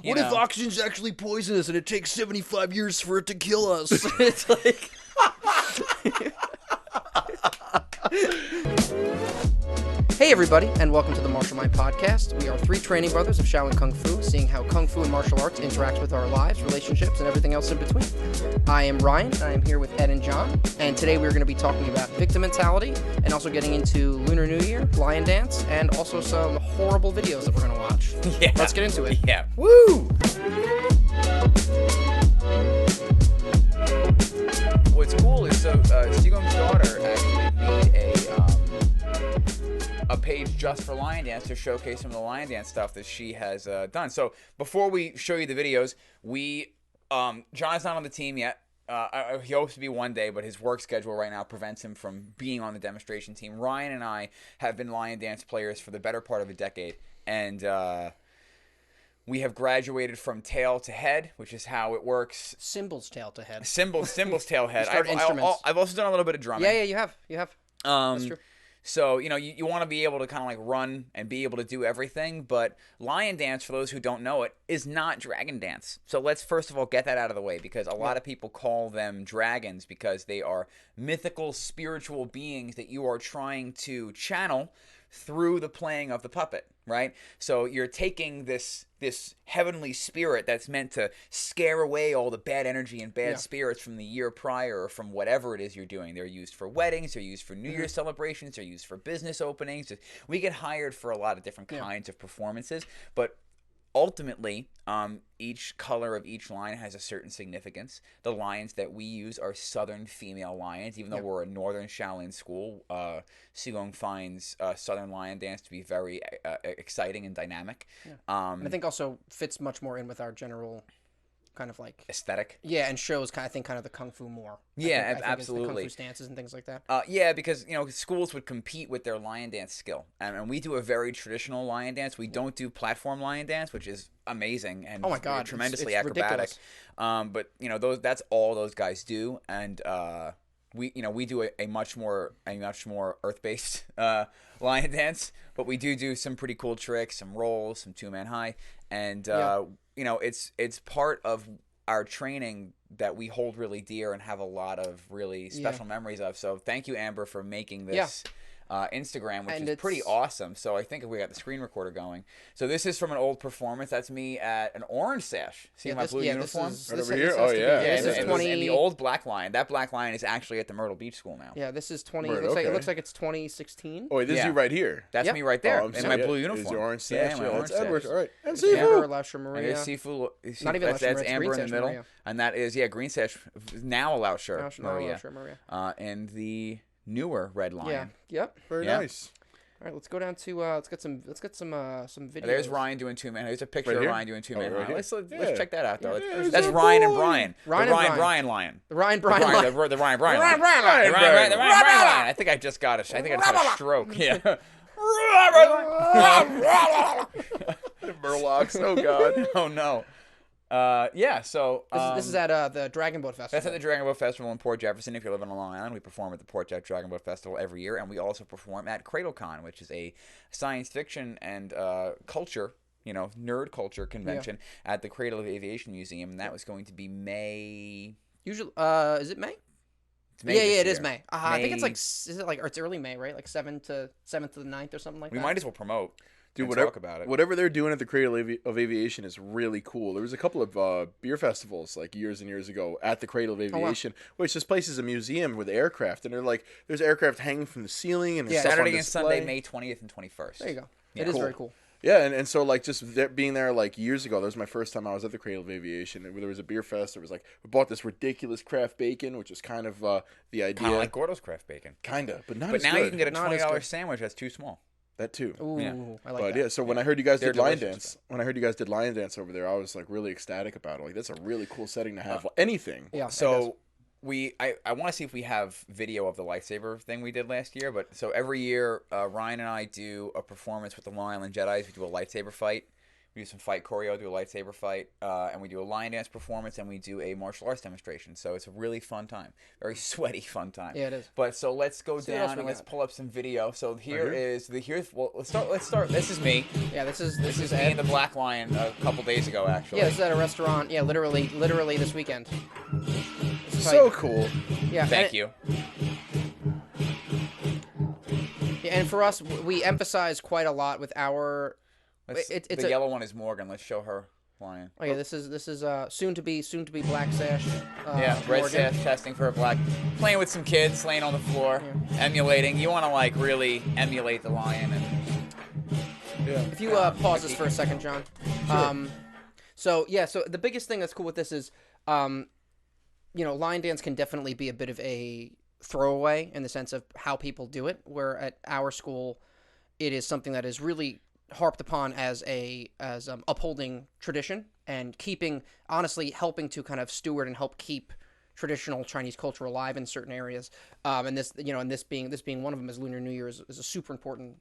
What if oxygen's actually poisonous and it takes 75 years for it to kill us? It's like... Hey everybody, and welcome to the Martial Mind Podcast. We are three training brothers of Shaolin Kung Fu, seeing how Kung Fu and martial arts interact with our lives, relationships, and everything else in between. I am Ryan, and I am here with Ed and John, and today we're going to be talking about victim mentality, and also getting into Lunar New Year, Lion Dance, and also some horrible videos that we're going to watch. Yeah. Let's get into it. Yeah. Woo! What's cool is Sigong's daughter actually made a page just for Lion Dance to showcase some of the Lion Dance stuff that she has done. So before we show you the videos, John's not on the team yet. He hopes to be one day, but his work schedule right now prevents him from being on the demonstration team. Ryan and I have been Lion Dance players for the better part of a decade, and we have graduated from tail to head, which is how it works. Symbols tail to head. Symbols tail head. Instruments. I've also done a little bit of drumming. Yeah, you have. That's true. So, you want to be able to kind of like run and be able to do everything, but Lion Dance, for those who don't know it, is not Dragon Dance. So let's first of all get that out of the way, because a lot of people call them dragons because they are mythical, spiritual beings that you are trying to channel through the playing of the puppet, right? So you're taking this heavenly spirit that's meant to scare away all the bad energy and bad spirits from the year prior, or from whatever it is you're doing. They're used for weddings, they're used for New Year's celebrations, they're used for business openings. We get hired for a lot of different kinds of performances, but ultimately, each color of each lion has a certain significance. The lions that we use are southern female lions, even though we're a northern Shaolin school. Sigong finds southern lion dance to be very exciting and dynamic. And I think also fits much more in with our general kind of like aesthetic. Yeah, and shows kind of the Kung Fu more. Yeah, I think absolutely. it's the Kung Fu stances and things like that. Yeah, because schools would compete with their lion dance skill, and we do a very traditional lion dance. We don't do platform lion dance, which is amazing and oh my God, tremendously it's acrobatic. But that's all those guys do, and we do a much more earth-based lion dance, but we do some pretty cool tricks, some rolls, some two-man high, and it's part of our training that we hold really dear and have a lot of really special memories of. So thank you, Amber, for making this Instagram, which is pretty awesome. So I think if we got the screen recorder going. So this is from an old performance. That's me at an orange sash. See my blue uniform? Right over here? Oh, yeah. This is 20... And the old black lion. That black lion is actually at the Myrtle Beach School now. Yeah, this is 20... Right, it looks like it's 2016. Oh, wait, this is you right here. That's me right there in my blue Is uniform. your orange sash? Yeah, my orange sash. Edward. All right. And Amber, Sifu. Lauscher, Maria. And there's Sifu. Not even that's Lauscher, Amber in the middle. Maria. And that is, green sash. Now a Lauscher, Maria. Maria. And the newer red lion. Yeah. Yep. Very nice. All right, let's go down to let's get some videos. There's Ryan doing two-man. There's a picture of Ryan doing two-man. Right, let's check that out though. Yeah, That's Ryan and Brian. Ryan the and Ryan Brian lion. The Ryan Brian lion. The Ryan Brian Ryan lion. Brian lion. The Ryan Brian lion. I think I just got it. I think I just had a stroke. Yeah. Murlocs. Oh God. Oh no. So this is at the Dragon Boat Festival. That's at the Dragon Boat Festival in Port Jefferson. If you're living on Long Island, we perform at the Port Jeff Dragon Boat Festival every year, and we also perform at CradleCon, which is a science fiction and culture, nerd culture convention at the Cradle of Aviation Museum, and that was going to be May. Usually, is it May? It's May it is May. May. I think it's early May, right? Like 7th to the 9th or something like that. We might as well promote. Dude, talk about it. Whatever they're doing at the Cradle of Aviation is really cool. There was a couple of beer festivals like years and years ago at the Cradle of Aviation, which this place is a museum with aircraft, and there's aircraft hanging from the ceiling and Saturday and Sunday, May 20th and 21st. There you go. Yeah. It is very cool. Yeah, and so just being there years ago, that was my first time I was at the Cradle of Aviation. There was a beer fest. There was we bought this ridiculous craft bacon, which is kind of the idea. Kind of like Gordo's craft bacon. Kinda, but not But as now good. you can get a $20 sandwich that's too small. That too. Ooh, Yeah. I like But that. so when I heard you guys did Lion delicious. Dance, over there, I was really ecstatic about it. That's a really cool setting to have anything. Yeah. So I want to see if we have video of the lightsaber thing we did last year. But so every year, Ryan and I do a performance with the Long Island Jedis. We do a lightsaber fight. We do some fight choreo, do a lightsaber fight, and we do a lion dance performance, and we do a martial arts demonstration. So it's a really fun time, very sweaty fun time. Yeah, it is. But so let's go See what else down we and let's got. pull up some video. So here? Well, let's start. This is me. Yeah, this is This is me Ed. and the Black Lion a couple days ago, actually. Yeah, this is at a restaurant. Yeah, literally this weekend. This is So like- cool. Yeah. Thank you. Yeah, and for us, we emphasize quite a lot with our. It's the yellow one is Morgan. Let's show her lion. Oh yeah, this is soon to be Black Sash. Yeah, red Morgan. sash testing for a black. Playing with some kids, laying on the floor, emulating. You want to like really emulate the lion. And Yeah. If you pause this for a second, John. So the biggest thing that's cool with this is, line dance can definitely be a bit of a throwaway in the sense of how people do it. Where at our school, it is something that is really harped upon as upholding tradition and honestly helping to kind of steward and help keep traditional Chinese culture alive in certain areas. And this being one of them, as Lunar New Year is a super important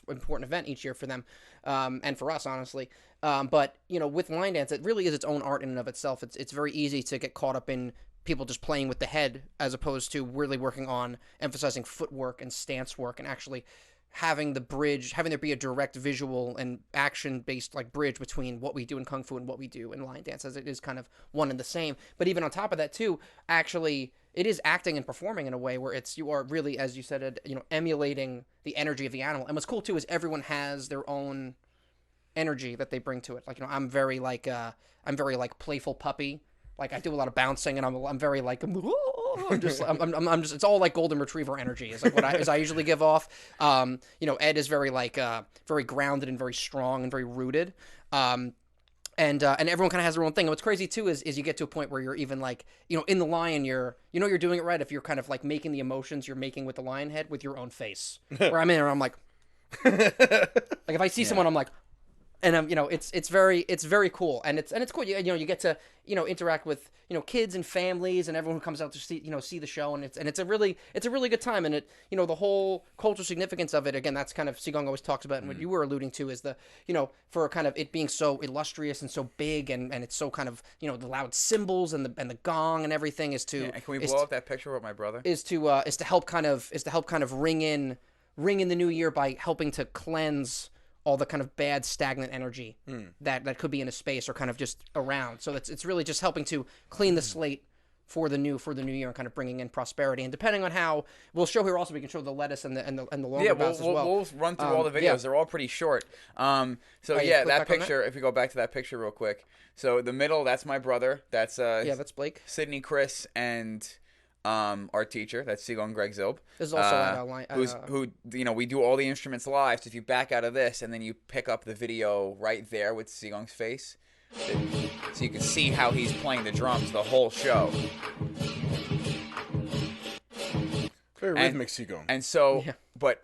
event each year for them, and for us, honestly. But with line dance, it really is its own art in and of itself. It's very easy to get caught up in people just playing with the head as opposed to really working on emphasizing footwork and stance work and actually having there be a direct visual and action-based like bridge between what we do in Kung Fu and what we do in line dance, as it is kind of one and the same. But even on top of that too, actually, it is acting and performing in a way where you are really, as you said, emulating the energy of the animal. And what's cool too is everyone has their own energy that they bring to it. Like, I'm very playful puppy. Like, I do a lot of bouncing, and I'm very like I'm just it's all like golden retriever energy is like what I usually give off. Ed is very very grounded and very strong and very rooted. And everyone kind of has their own thing. And what's crazy too is you get to a point where you're even like, in the lion, you're doing it right if you're kind of like making the emotions you're making with the lion head with your own face. Where I'm in there, I'm like if I see someone, I'm like. And it's very cool, and it's cool. You get to interact with kids and families and everyone who comes out to see the show, and it's a really good time. And the whole cultural significance of it, again, that's kind of Gong always talks about, and what you were alluding to is the for kind of it being so illustrious and so big, and it's so kind of the loud cymbals and the gong and everything is to. Yeah, can we blow up that picture with my brother? Is to help kind of ring in the new year by helping to cleanse all the kind of bad stagnant energy that could be in a space or kind of just around. So it's really just helping to clean the slate for the new year and kind of bringing in prosperity. And depending on how we'll show here also, we can show the lettuce and the longer bouts as well. We'll run through all the videos. Yeah. They're all pretty short. That picture. If we go back to that picture real quick. So the middle, that's my brother. That's that's Blake, Sydney, Chris, and our teacher, that's Gong Greg Zilb. This is also at line. Who we do all the instruments live. So if you back out of this and then you pick up the video right there with Gong's face, so you can see how he's playing the drums the whole show. Very rhythmic Qigong. And so,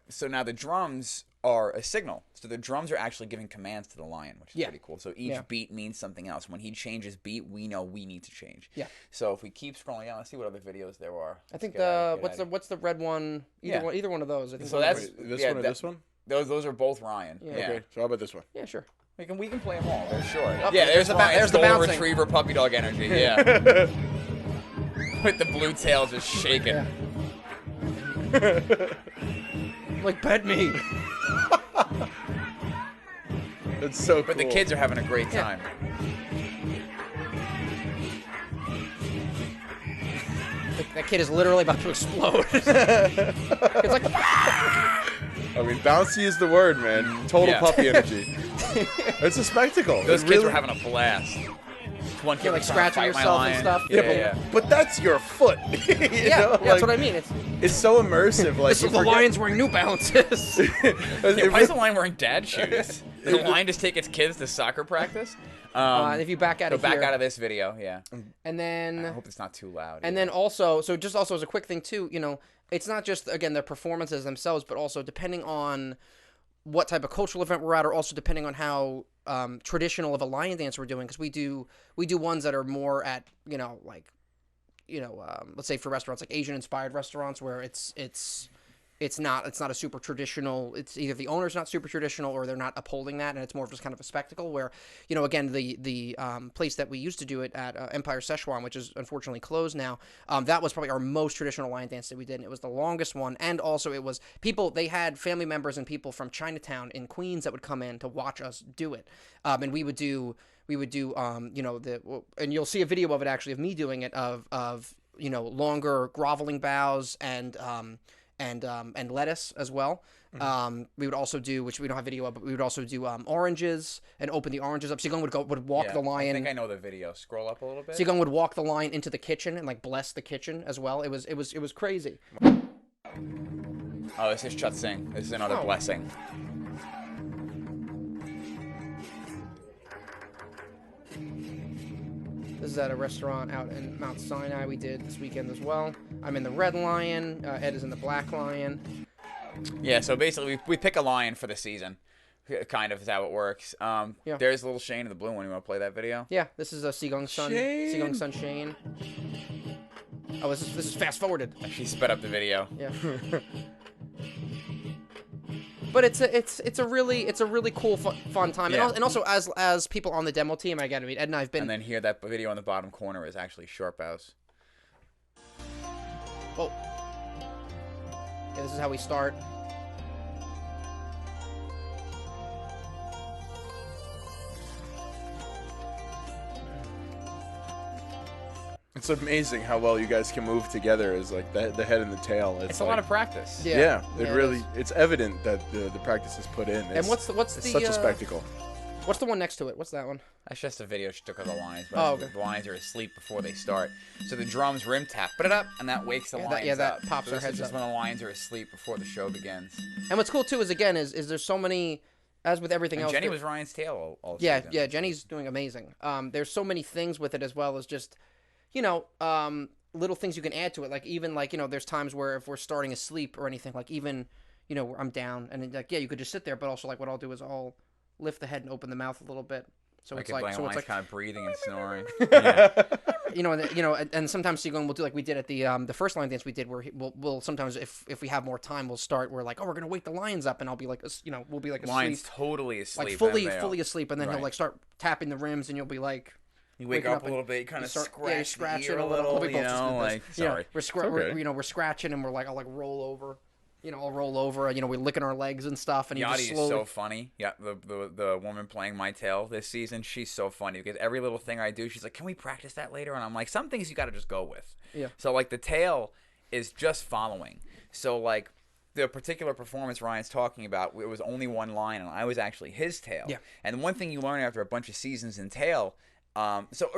so now the drums are a signal. So the drums are actually giving commands to the lion, which is pretty cool. So each beat means something else. When he changes beat, we know we need to change. Yeah. So if we keep scrolling down, let's see what other videos there are. I think what's the red one? Either one of those. I think so that's this one or this one? Those are both Ryan. Yeah. Okay. So how about this one? Yeah, sure. We can play them all. They're short. Oh, yeah, there's the bouncing. retriever puppy dog energy. Yeah. With the blue tail just shaking. Yeah. Like, pet me. It's so cool. But the kids are having a great time. That kid is literally about to explode. It's like, I mean, bouncy is the word, man. Total puppy energy. It's a spectacle. Those kids were having a blast. One kid like scratching yourself and stuff. Yeah, but that's your foot. That's what I mean. It's so immersive. Like the lion's wearing New Balances. Why is the lion wearing dad shoes? Did the lion just take its kids to soccer practice? If you back out of back out of this video, and then I hope it's not too loud. And then also as a quick thing too, it's not just again the performances themselves, but also depending on what type of cultural event we're at, or also depending on how traditional of a lion dance we're doing, because we do ones that are more at let's say for restaurants like Asian inspired restaurants where it's it's not a super traditional. It's either the owner's not super traditional or they're not upholding that, and it's more of just kind of a spectacle. Where, again, the place that we used to do it at, Empire Szechuan, which is unfortunately closed now, that was probably our most traditional lion dance that we did, and it was the longest one. And also, it was people. They had family members and people from Chinatown in Queens that would come in to watch us do it, and we would do and you'll see a video of it actually of me doing it of longer groveling bows and lettuce as well. We would also do, which we don't have video of, but we would also do oranges and open the oranges up. Sigung would walk the lion. I think I know the video. Scroll up a little bit. Sigung would walk the lion into the kitchen and like bless the kitchen as well. It was crazy. Oh, this is Chut Sing. This is another blessing. This is at a restaurant out in Mount Sinai we did this weekend as well. I'm in the red lion. Ed is in the black lion. Yeah, so basically we pick a lion for the season. Kind of is how it works. There's little Shane in the blue one. You want to play that video? Yeah, this is a Sigung's son. Sigung's son Shane. Oh, this is fast forwarded. She sped up the video. Yeah. But it's a really cool fun time, Yeah. and also as people on the demo team, Ed and I've been. And then here, that video on the bottom corner is actually short bows. Oh. Yeah, this is how we start. It's amazing how well you guys can move together as like the head and the tail. It's a lot of practice. Yeah, it's evident that the practice is put in. And what's it's such a spectacle. What's the one next to it? What's that one? That's just a video she took of the lions. But Oh, okay. The lions are asleep before they start. So the drums rim tap, put it up, and that wakes the lions that up. pops so their this heads is just up. when the lions are asleep before the show begins. And what's cool too is there's so many, as with everything And else. Jenny was Ryan's tail all Yeah, season. yeah, Jenny's doing amazing. There's so many things with it as well as just, little things you can add to it. Like even there's times where if we're starting asleep or anything, like even, where I'm down and you could just sit there, but also like what I'll do is I'll lift the head and open the mouth a little bit. So Like it's if like, the lions kind of breathing and snoring. and sometimes Sigung will do like we did at the first lion dance we did where we'll sometimes if we have more time we'll start, we're like, oh, we're gonna wake the lions up, and I'll be like, we'll be like asleep, Lions totally asleep. like fully asleep, and then he'll Right. like start tapping the rims, and you'll be like, You wake waking up up a little and bit, you kind of start- scratch it a little, We both just did this. like, sorry. We're scratching, and we're like, I'll like roll over. I'll roll over. We're licking our legs and stuff, and you Yachty just is slowly. so funny. Yeah, the woman playing my tail this season, she's so funny because every little thing I do, she's like, "Can we practice that later?" And I'm like, "Some things you got to just go with." Yeah. So like the tail is just following. So like the particular performance Ryan's talking about, it was only one line, and I was actually his tail. Yeah. And one thing you learn after a bunch of seasons in tail,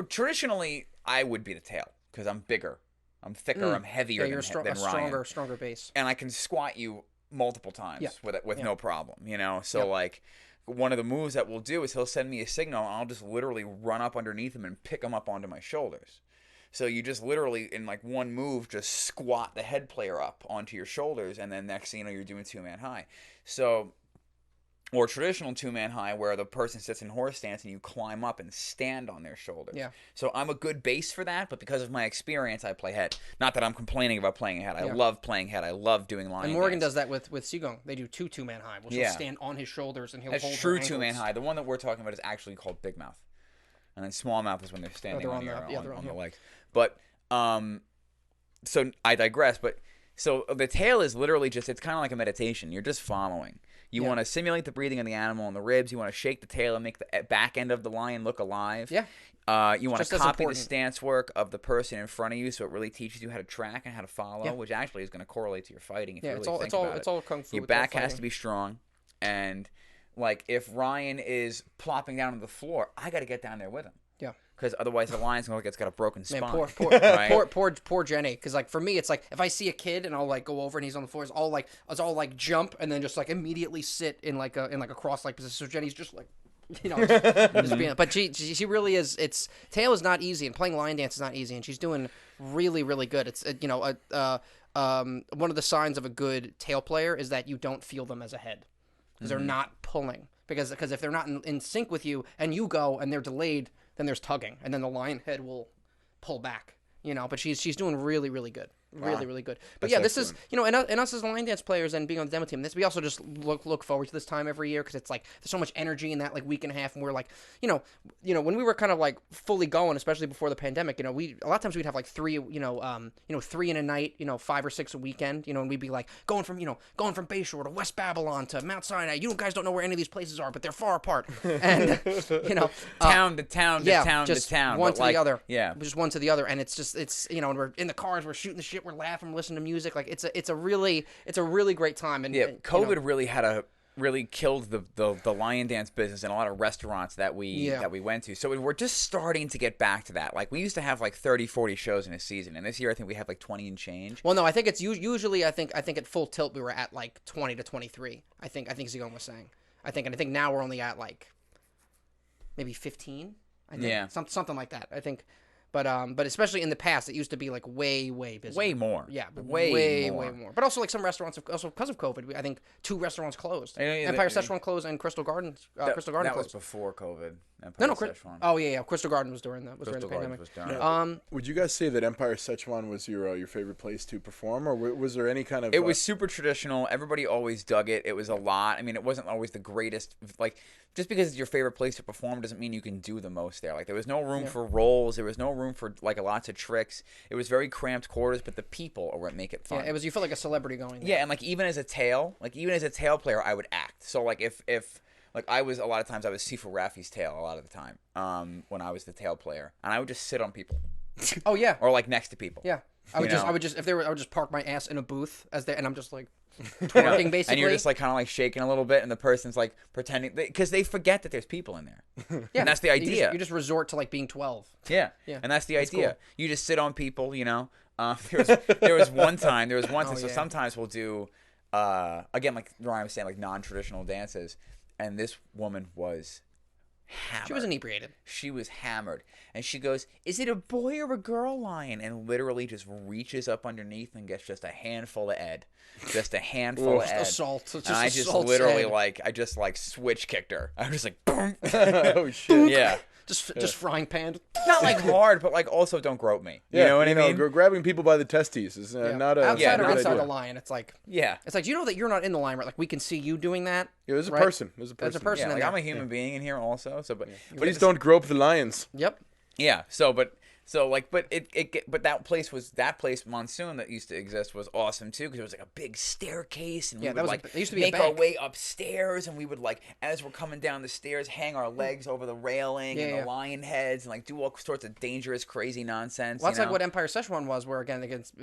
traditionally I would be the tail because I'm bigger, I'm thicker, I'm heavier you're than Ryan. stronger base. And I can squat you multiple times with Yeah. no problem, So like one of the moves that we'll do is he'll send me a signal, and I'll just literally run up underneath him and pick him up onto my shoulders. So you just literally in like one move just squat the head player up onto your shoulders, and then next thing you know you're doing two-man high. So or traditional two-man high where the person sits in horse stance and you climb up and stand on their shoulders. Yeah. So I'm a good base for that, but because of my experience, I play head. Not that I'm complaining about playing head. I love playing head. I love doing lion And Morgan dance. does that with Sigung. They do two-man high, which will stand on his shoulders and he'll That's hold true her two-man ankles. high. The one that we're talking about is actually called big mouth. And then small mouth is when they're standing they're on, on the- your, yeah, on, they're on on the here. legs. But, so I digress, but so the tail is literally just, it's kind of like a meditation. You're just following. You want to simulate the breathing of the animal in the ribs. You want to shake the tail and make the back end of the lion look alive. Yeah. You want Just to as copy the important. stance work of the person in front of you, so it really teaches you how to track and how to follow, which actually is going to correlate to your fighting. If you really think about it. It's all kung fu. Your it's all back has fighting. to be strong, and like if Ryan is plopping down on the floor, I got to get down there with him. Yeah. Because otherwise the lion's gonna look like it's got a broken spine. Man, right? poor Jenny. Because like for me, it's like if I see a kid and I'll like go over and he's on the floor, it's all like jump and then just like immediately sit in like a cross like position. So Jenny's just like, just being. But she really is. Tail is not easy, and playing lion dance is not easy, and she's doing really really good. It's one of the signs of a good tail player is that you don't feel them as a head because they're not pulling. Because if they're not in sync with you and you go and they're delayed, then there's tugging, and then the lion head will pull back, But she's doing really, really good. Really, really good. But That's yeah, this is, excellent. and us as line dance players and being on the demo team, we also just look forward to this time every year because it's like there's so much energy in that like week and a half, and we're like, when we were kind of like fully going, especially before the pandemic, we a lot of times we'd have like three, three in a night, 5 or 6 a weekend, and we'd be like going from Bayshore to West Babylon to Mount Sinai. You guys don't know where any of these places are, but they're far apart, and town to town to town to town, one to the other, yeah, just one to the other, and it's and we're in the cars, we're shooting the shit, we're laughing, we're listening to music, like it's a really great time. And COVID really killed the lion dance business in a lot of restaurants that we went to. So we're just starting to get back to that. Like we used to have like 30-40 shows in a season, and this year I think we have like 20 and change. Well, no, I think it's usually I think at full tilt we were at like 20 to 23. I think Zigon was saying. I think now we're only at like maybe 15. I think something like that. I think. But especially in the past, it used to be like way busier. Way more. Yeah, way more. But also like some restaurants, also because of COVID, I think 2 restaurants closed. Empire Szechuan closed and Crystal Garden. Crystal Garden closed. That was before COVID. No, Szechuan. Oh yeah. Crystal Garden was during the pandemic. Would you guys say that Empire Szechuan was your favorite place to perform, or was there any kind of? It was super traditional. Everybody always dug it. It was a lot. I mean, it wasn't always the greatest. Like just because it's your favorite place to perform doesn't mean you can do the most there. Like there was no room for rolls. There was no room for like lots of tricks. It was very cramped quarters, but the people are what make it fun. Yeah, you felt like a celebrity going there. Yeah, and like even as a tail player, I would act. So like if like I was a lot of times I was Sifu Raffi's tail a lot of the time when I was the tail player, and I would just sit on people. Oh yeah. Or like next to people. Yeah. I would just park my ass in a booth and I'm just like twerking basically. And you're just like kind of like shaking a little bit, and the person's like pretending because they forget that there's people in there. Yeah, and that's the idea. You just resort to like being 12. Yeah, and that's the idea. Cool. You just sit on people. There was one time. So sometimes we'll do again like Ryan was saying, like non-traditional dances, and this woman was hammered. She was inebriated. She was hammered. And she goes, "Is it a boy or a girl lion?" And literally just reaches up underneath and gets just a handful of Ed. Just a handful of Ed. Assault. And I just literally switch kicked her. I was just like, boom. Oh shit. Yeah. Just frying pan. Not like hard, but like also don't grope me. You know what I mean? Grabbing people by the testes is not a outside or inside idea. the line. It's like it's like, do you know that you're not in the line, right? Like we can see you doing that. Yeah, there's a person. There's a person. Yeah, like I'm a human being in here also. So, please don't grope the lions. Yep. Yeah. But that place Monsoon that used to exist was awesome too, because it was like a big staircase, and we would it used to be make our way upstairs, and we would like as we're coming down the stairs hang our legs over the railing and the lion heads and like do all sorts of dangerous crazy nonsense. Well, that's like what Empire Szechuan was, where again against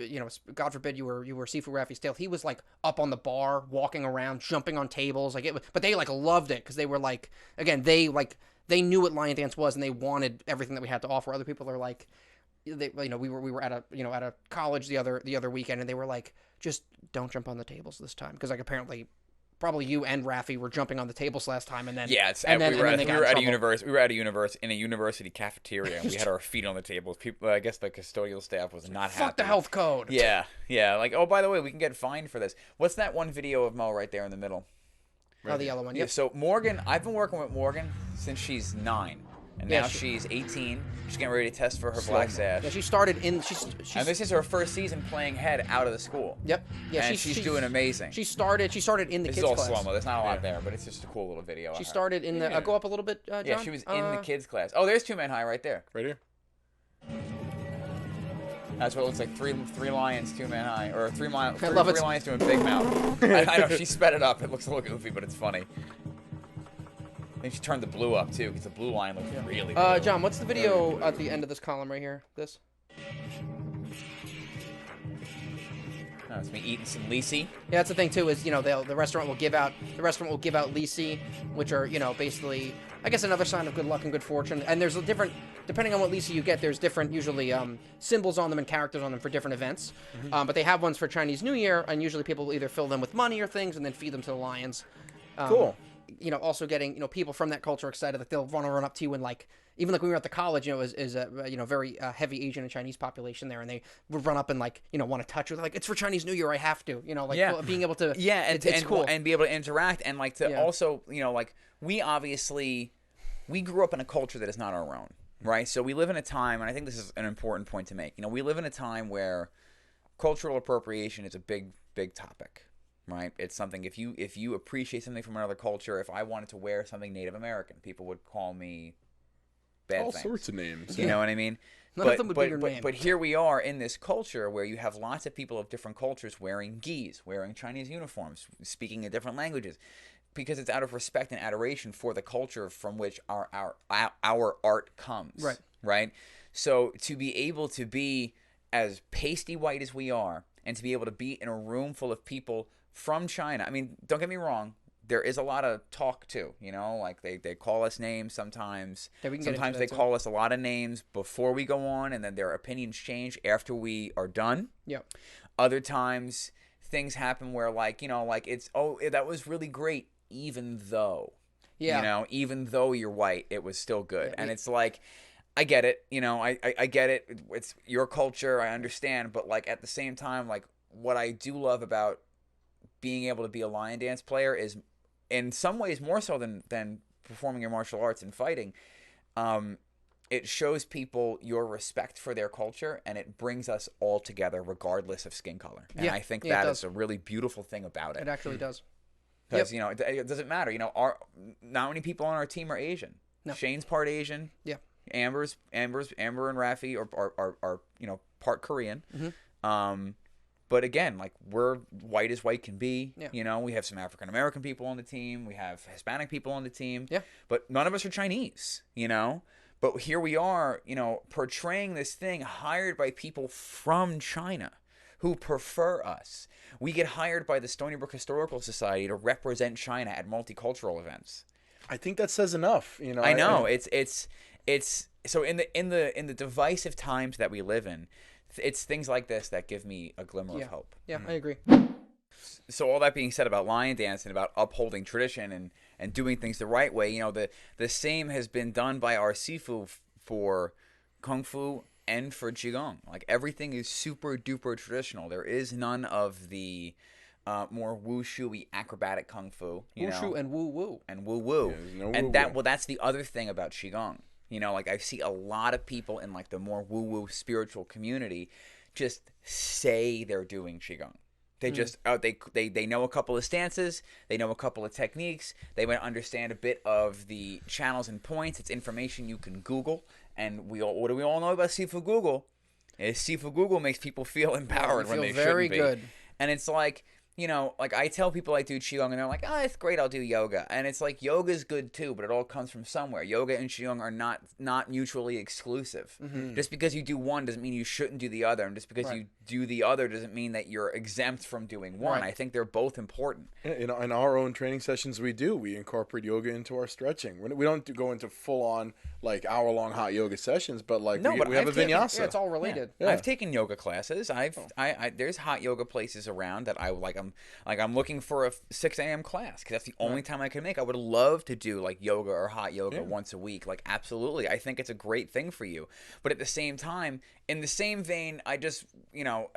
God forbid you were Sifu Raffi's tail. He was like up on the bar, walking around, jumping on tables, but they like loved it because they were like they knew what lion dance was, and they wanted everything that we had to offer. Other people are like, we were at a college the other weekend, and they were like, just don't jump on the tables this time, because like apparently, probably you and Raffi were jumping on the tables last time, and then we were at a university cafeteria, and we had our feet on the tables. People, I guess the custodial staff was not happy. Fuck the health code. Yeah. Like, oh, by the way, we can get fined for this. What's that one video of Mo right there in the middle? Oh, the yellow one. Yep. Yeah, so Morgan, I've been working with Morgan since she's 9, and now she's 18. She's getting ready to test for her black sash. Yeah, she started in. And this is her first season playing head out of the school. Yep. Yeah, and she's doing amazing. She started in the kids' class. This is all slow-mo. There's not a lot there, but it's just a cool little video. She started in the. Go up a little bit, John. Yeah, she was in the kids' class. Oh, there's 2 men high right there. Right here. That's what it looks like. Three lions, 2 men high, or three lions doing big mouth. I know she sped it up. It looks a little goofy, but it's funny. I think she turned the blue up too, because the blue line looks really blue. John, what's the video at the end of this column right here? This. Oh, it's me eating some Lisi. Yeah, that's the thing too. Is the restaurant will give out Lisi, which are basically I guess another sign of good luck and good fortune. And there's a different, depending on what Lisi you get, there's different usually symbols on them and characters on them for different events. Mm-hmm. But they have ones for Chinese New Year, and usually people will either fill them with money or things and then feed them to the lions. Cool. Also getting people from that culture excited that they'll run up to you and like. Even like when we were at the college, is a very heavy Asian and Chinese population there, and they would run up and like want to touch you. Like, it's for Chinese New Year, I have to. Being able to it's cool and be able to interact and like to also like we grew up in a culture that is not our own, right? So we live in a time, and I think this is an important point to make. We live in a time where cultural appropriation is a big topic, right? It's something, if you appreciate something from another culture, if I wanted to wear something Native American, people would call me bad All things. sorts of names. You know what I mean? None of them would be your name. But here we are in this culture where you have lots of people of different cultures wearing gis, wearing Chinese uniforms, speaking in different languages, because it's out of respect and adoration for the culture from which our art comes. Right. Right? So to be able to be as pasty white as we are, and to be able to be in a room full of people from China. I mean, don't get me wrong. There is a lot of talk too, you know, like they call us names sometimes. Yeah, we can get into Sometimes that they too. call us a lot of names before we go on, and then their opinions change after we are done. Yep. Other times things happen where, like, you know, like it's, oh, that was really great, even though, Yeah. you know, even though you're white, it was still good. Yeah, And it's like, I get it, you know, I get it. It's your culture, I understand, but like at the same time, like what I do love about being able to be a lion dance player is, in some ways more so than performing your martial arts and fighting, it shows people your respect for their culture, and it brings us all together regardless of skin color. And Yeah. I think Yeah, it that does. is a really beautiful thing about It it. actually does. Because, you know, it doesn't matter. You know, not many people on our team are Asian. No. Shane's part Asian. Yeah. Amber and Rafi are you know, part Korean. Mm-hmm. But again, like, we're white as white can be. Yeah. You know, we have some African American people on the team. We have Hispanic people on the team. Yeah. But none of us are Chinese, you know? But here we are, you know, portraying this thing hired by people from China who prefer us. We get hired by the Stony Brook Historical Society to represent China at multicultural events. I think that says enough. You know, I know. It's so in the divisive times that we live in, it's things like this that give me a glimmer of hope. Yeah, I agree. So all that being said about lion dance and about upholding tradition and doing things the right way, you know, the same has been done by our Sifu for Kung Fu and for Qigong. Like, everything is super duper traditional. There is none of the more wushu-y acrobatic Kung Fu. Wushu and woo-woo. And woo-woo. Yeah, there's no And woo-woo. that's the other thing about Qigong. You know, like, I see a lot of people in, like, the more woo-woo spiritual community just say they're doing Qigong. They just they know a couple of stances, they know a couple of techniques, they might understand a bit of the channels and points. It's information you can Google, and what do we all know about Sifu Google? Is Sifu Google makes people feel empowered when they very shouldn't be. good. And it's like, you know, like, I tell people I do Qigong, and they're like, oh, it's great, I'll do yoga. And it's like, yoga's good too, but it all comes from somewhere. Yoga and Qigong are not mutually exclusive. Just because you do one doesn't mean you shouldn't do the other, and just because you do the other doesn't mean that you're exempt from doing one. Right. I think they're both important. in our own training sessions, we incorporate yoga into our stretching. We don't go into full on like hour-long hot yoga sessions, but like No, but we have I've a taken- vinyasa. Yeah, it's all related. Yeah. I've taken yoga classes. I there's hot yoga places around that I like. I'm looking for a 6 a.m. class because that's the only time I can make. I would love to do like yoga or hot yoga once a week. Like, absolutely, I think it's a great thing for you. But at the same time, in the same vein, I just, you know,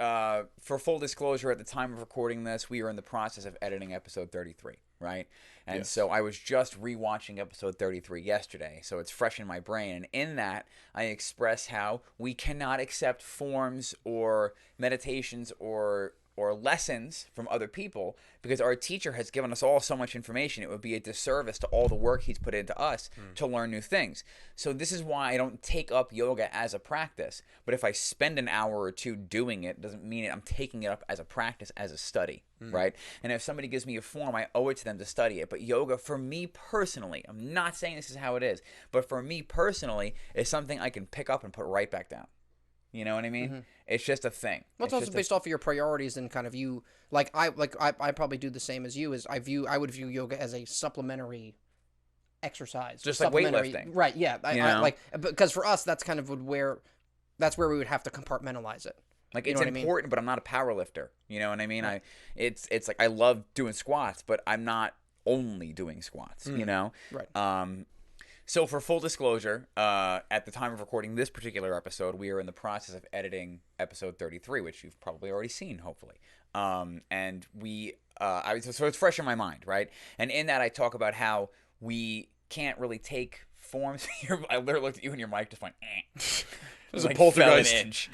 for full disclosure, at the time of recording this, we are in the process of editing episode 33, right? And so I was just rewatching episode 33 yesterday, so it's fresh in my brain. And in that, I express how we cannot accept forms or meditations or lessons from other people because our teacher has given us all so much information. It would be a disservice to all the work he's put into us to learn new things. So this is why I don't take up yoga as a practice. But if I spend an hour or two doing it, doesn't mean I'm taking it up as a practice, as a study, right? And if somebody gives me a form, I owe it to them to study it. But yoga, for me personally, I'm not saying this is how it is, but for me personally, is something I can pick up and put right back down. You know what I mean? It's just a thing. Well, it's also based off of your priorities and kind of you. Like I probably do the same as you. Is I would view yoga as a supplementary exercise, Just like supplementary- weightlifting. right? Yeah, You I know? like because for us that's kind of where we would have to compartmentalize it. Like, You it's know what I mean? important, but I'm not a power lifter. You know what I mean? It's like I love doing squats, but I'm not only doing squats. You know? Right. So for full disclosure, at the time of recording this particular episode, we are in the process of editing episode 33, which you've probably already seen, hopefully. And so it's fresh in my mind, right? And in that, I talk about how we can't really take forms. I literally looked at you and your mic just went, eh. There's a like poltergeist. fell an inch.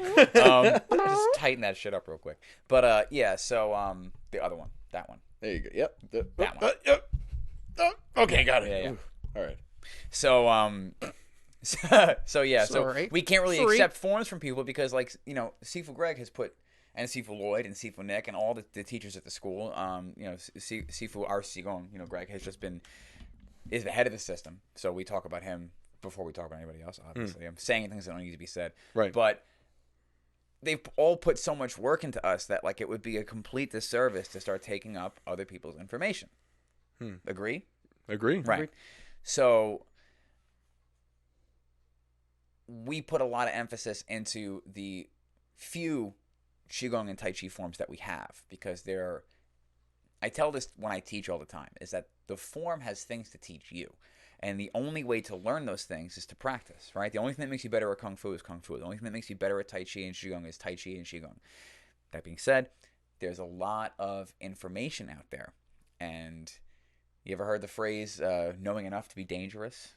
Just tighten that shit up real quick. But yeah, so the other one, that one. There you go. Yep. That one. Yep. Okay, got it. Yeah. Ooh. All right. So so yeah, Sorry. so we can't really Sorry. accept forms from people because, like, you know, Sifu Greg has put, and Sifu Lloyd and Sifu Nick and all the teachers at the school, you know, Sifu our Gong, you know, Greg has just been, is the head of the system. So we talk about him before we talk about anybody else, obviously. I'm saying things that don't need to be said. Right. But they've all put so much work into us that, like, it would be a complete disservice to start taking up other people's information. Agree? Agree. Right. Agreed. So we put a lot of emphasis into the few Qigong and Tai Chi forms that we have because they're, I tell this when I teach all the time, is that the form has things to teach you. And the only way to learn those things is to practice, right? The only thing that makes you better at Kung Fu is Kung Fu. The only thing that makes you better at Tai Chi and Qigong is Tai Chi and Qigong. That being said, there's a lot of information out there. And you ever heard the phrase, knowing enough to be dangerous?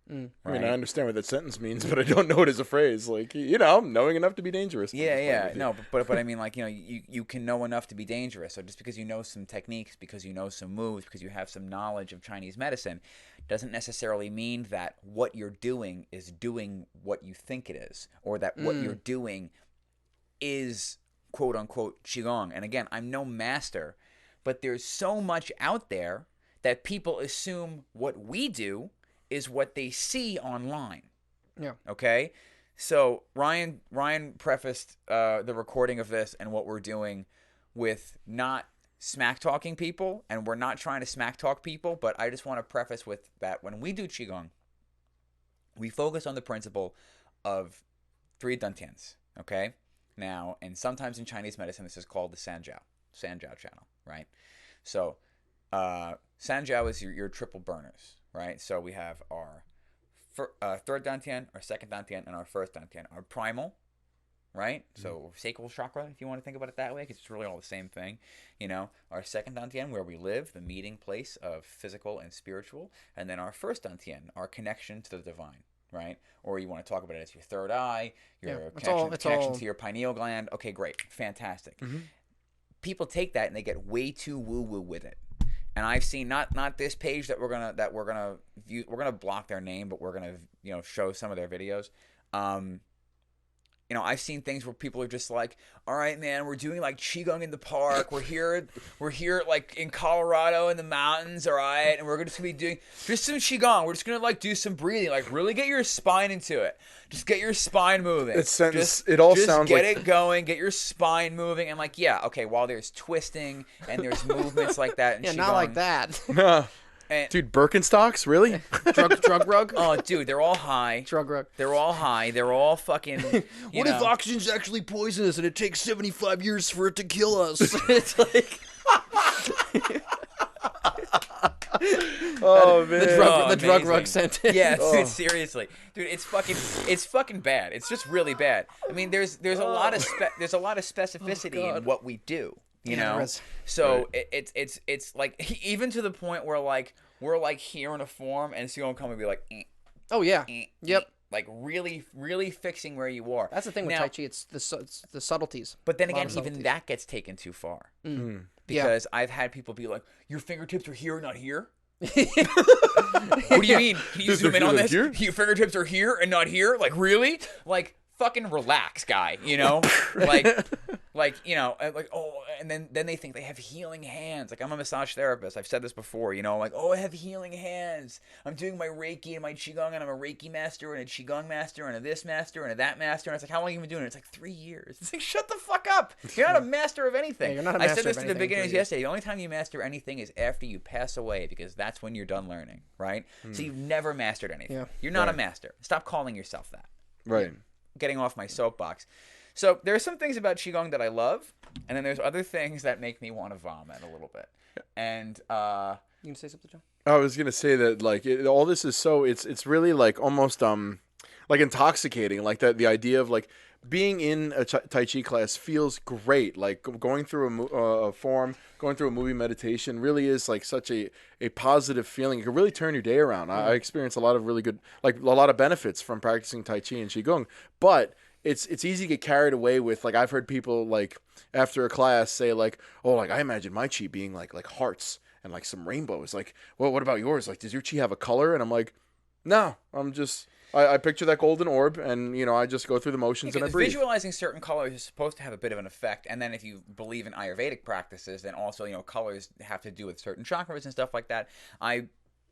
I mean, I understand what that sentence means, but I don't know it as a phrase. Like, you know, knowing enough to be dangerous. Yeah. No, but I mean, like, you know, you can know enough to be dangerous. So just because you know some techniques, because you know some moves, because you have some knowledge of Chinese medicine, doesn't necessarily mean that what you're doing is doing what you think it is, or that what you're doing is quote unquote Qigong. And again, I'm no master, but there's so much out there that people assume what we do is what they see online. Yeah. Okay? So Ryan prefaced the recording of this and what we're doing with not smack talking people, and we're not trying to smack talk people, but I just want to preface with that when we do Qigong, we focus on the principle of 3 dantians, okay? Now, and sometimes in Chinese medicine, this is called the Sanjiao channel, right? So Sanjiao is your triple burners, right? So we have our third dantian, our second dantian, and our first dantian. Our primal, right? So sacral chakra, if you want to think about it that way, because it's really all the same thing. You know, our second dantian, where we live, the meeting place of physical and spiritual. And then our first dantian, our connection to the divine, right? Or you want to talk about it as your third eye, your connection to your pineal gland. Okay, great. Fantastic. People take that and they get way too woo-woo with it. And I've seen not this page that we're gonna view. We're gonna block their name, but we're gonna show some of their videos. I've seen things where people are just like, all right, man, we're doing like Qigong in the park. We're here like in Colorado in the mountains, all right? And we're just going to be doing just some Qigong. We're just going to like do some breathing, like really get your spine into it. Just get your spine moving. It sounds get it going, get your spine moving. And like, yeah, okay, while there's twisting and there's movements like that in Qigong. Not like that. And, dude, Birkenstocks, really? drug rug? Oh, dude, they're all high. Drug rug. They're all high. They're all fucking. What if oxygen's actually poisonous and it takes 75 years for it to kill us? It's like. Oh man, the drug rug sentence. Yeah, dude, seriously, dude, it's fucking bad. It's just really bad. I mean, there's a lot of specificity in what we do. You know, so right. it's like even to the point where like we're like here in a form and so you don't come and be like, oh yeah, yep, like really fixing where you are. That's the thing with Tai Chi. It's the subtleties. But then again, even that gets taken too far because I've had people be like, your fingertips are here, not here. What do you mean? Can you zoom in on this? Your fingertips are here and not here? Like really? Like fucking relax, guy. You know, like and then they think they have healing hands. Like I'm a massage therapist. I've said this before. You know, like I have healing hands. I'm doing my Reiki and my Qigong, and I'm a Reiki master and a Qigong master and a this master and a that master. And it's like, how long have you been doing it? It's like 3 years. It's like, shut the fuck up. You're not a master of anything. Yeah, you're not a master I said this of to the anything, beginners yesterday. The only time you master anything is after you pass away, because that's when you're done learning, right? So you've never mastered anything. Yeah. You're not a master. Stop calling yourself that. Right. Getting off my soapbox. So there are some things about Qigong that I love, and then there's other things that make me want to vomit a little bit. And you gonna say something, John? I was gonna say that like all this is so it's really like almost like intoxicating. Like that, the idea of like being in a Tai Chi class feels great. Like going through a form, going through a movie meditation really is like such a positive feeling. It can really turn your day around. I experience a lot of really good, like a lot of benefits from practicing Tai Chi and Qigong, but it's easy to get carried away with, like, I've heard people like after a class say like, oh, like I imagine my chi being like hearts and like some rainbows. Like, well, what about yours? Like, does your chi have a color? And I'm like, no, I'm just I picture that golden orb, and I just go through the motions and I breathe. Visualizing certain colors is supposed to have a bit of an effect, and then if you believe in Ayurvedic practices, then also colors have to do with certain chakras and stuff like that. I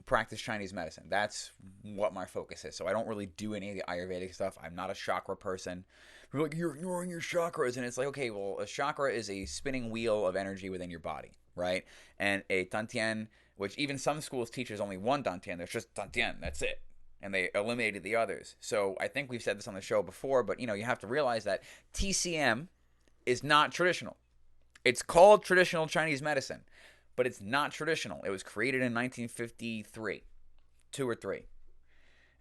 practice Chinese medicine. That's what my focus is. So I don't really do any of the Ayurvedic stuff. I'm not a chakra person. People are like, you're ignoring your chakras. And it's like, okay, well, a chakra is a spinning wheel of energy within your body, right? And a dantian, which even some schools teach is only one dantian. There's just dantian. That's it. And they eliminated the others. So I think we've said this on the show before, but you have to realize that TCM is not traditional. It's called traditional Chinese medicine, but it's not traditional. It was created in 1953, 2 or 3.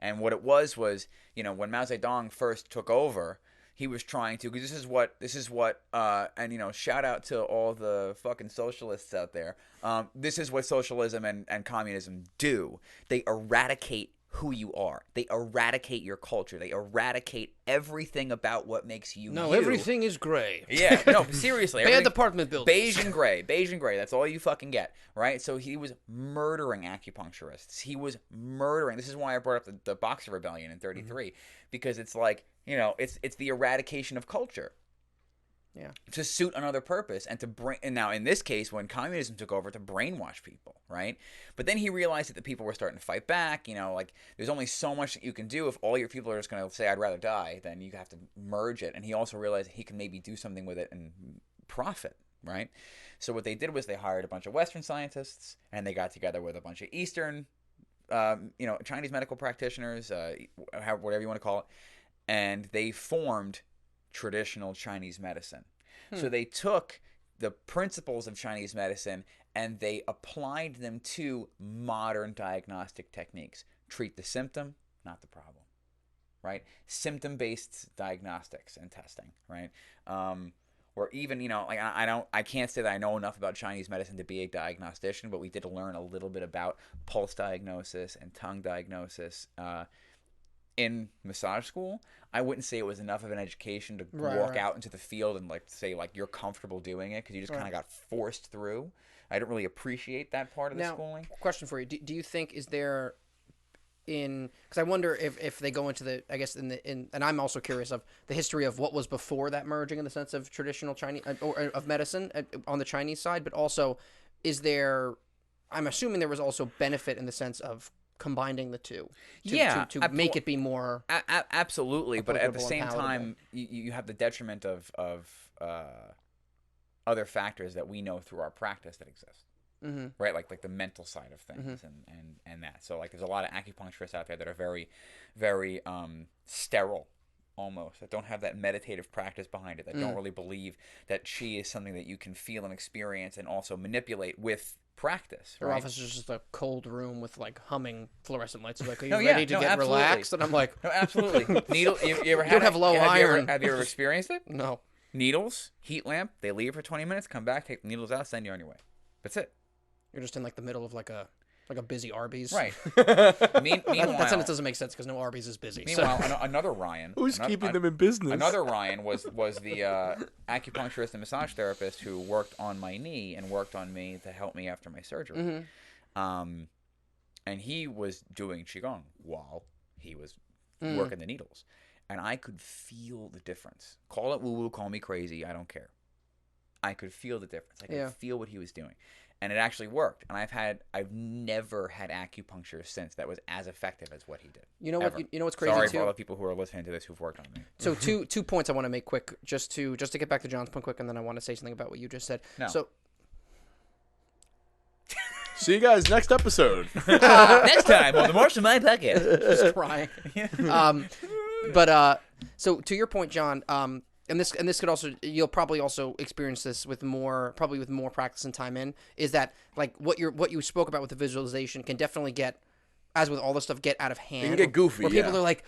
And what it was, when Mao Zedong first took over, he was trying to, because this is what, and shout out to all the fucking socialists out there. This is what socialism and communism do. They eradicate who you are. They eradicate your culture. They eradicate everything about what makes you. No, you. Everything is gray. Yeah, no, seriously. Bad apartment buildings. Beige and gray. That's all you fucking get, right? So he was murdering acupuncturists. He was murdering. This is why I brought up the Boxer Rebellion in '33, because it's like, it's the eradication of culture. Yeah. To suit another purpose, and and now in this case, when communism took over, to brainwash people, right? But then he realized that the people were starting to fight back. Like there's only so much that you can do if all your people are just going to say, "I'd rather die," then you have to merge it. And he also realized he can maybe do something with it and profit, right? So what they did was they hired a bunch of Western scientists, and they got together with a bunch of Eastern, Chinese medical practitioners, whatever you want to call it, and they formed traditional Chinese medicine. So they took the principles of Chinese medicine and they applied them to modern diagnostic techniques. Treat the symptom, not the problem, right? Symptom-based diagnostics and testing, right? Or even, I can't say that I know enough about Chinese medicine to be a diagnostician, but we did learn a little bit about pulse diagnosis and tongue diagnosis in massage school. I wouldn't say it was enough of an education to walk out into the field and say you're comfortable doing it, because you just kind of got forced through. I didn't really appreciate that part of the schooling. Question for you: Do you think is there because I wonder if they go into the, I guess and I'm also curious of the history of what was before that merging in the sense of traditional Chinese or of medicine on the Chinese side, but also I'm assuming there was also benefit in the sense of combining the two to make it be more absolutely, but at the same time you have the detriment of other factors that we know through our practice that exist, right? Like the mental side of things and that. So like there's a lot of acupuncturists out there that are very, very sterile almost, that don't have that meditative practice behind it, that don't really believe that qi is something that you can feel and experience and also manipulate with practice. Their right? office is just a cold room with like humming fluorescent lights. It's like, are you No, ready to get absolutely. relaxed? And I'm like, No, absolutely. Needle. You ever had? don't have low iron. Have you ever experienced it? no. Needles, heat lamp. They leave for 20 minutes, come back, take the needles out, send you on your way. That's it. You're just in like the middle of like a busy Arby's. Right. Meanwhile, that sentence doesn't make sense because no Arby's is busy. Meanwhile, another Ryan. Who's keeping them in business? Another Ryan was the acupuncturist and massage therapist who worked on my knee and worked on me to help me after my surgery. And he was doing qigong while he was working the needles, and I could feel the difference. Call it woo-woo, call me crazy, I don't care. I could feel the difference. I could feel what he was doing. And it actually worked. And I've never had acupuncture since that was as effective as what he did. You know what? Ever. You know what's crazy Sorry too? for all the people who are listening to this who've worked on me. So two points I want to make quick, just to get back to John's point quick, and then I want to say something about what you just said. No. So See you guys next episode. Next time on the Martial Mind Podcast. just crying. So to your point, John, and this could also, you'll probably also experience this with more practice and time in, is that like what you spoke about with the visualization can definitely get as with all this stuff, get out of hand. It can get goofy, Where people yeah. are like,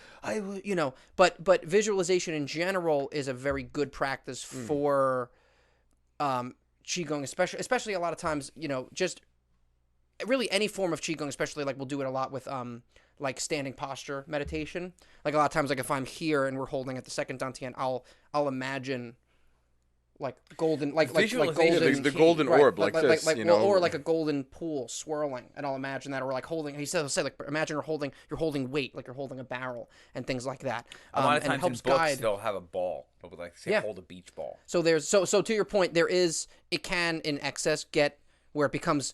but visualization in general is a very good practice for qigong, especially a lot of times, just really any form of qigong, especially like we'll do it a lot with like standing posture meditation. Like a lot of times, like if I'm here and we're holding at the second dantian, I'll imagine like golden, like golden, the golden orb, like this, or like a golden pool swirling, and I'll imagine that, or like holding. He said, like imagine you're holding weight, like you're holding a barrel and things like that. A lot of and it times helps in books guide. they'll have a ball. They'll like say hold a beach ball. So there's so to your point, it can in excess get where it becomes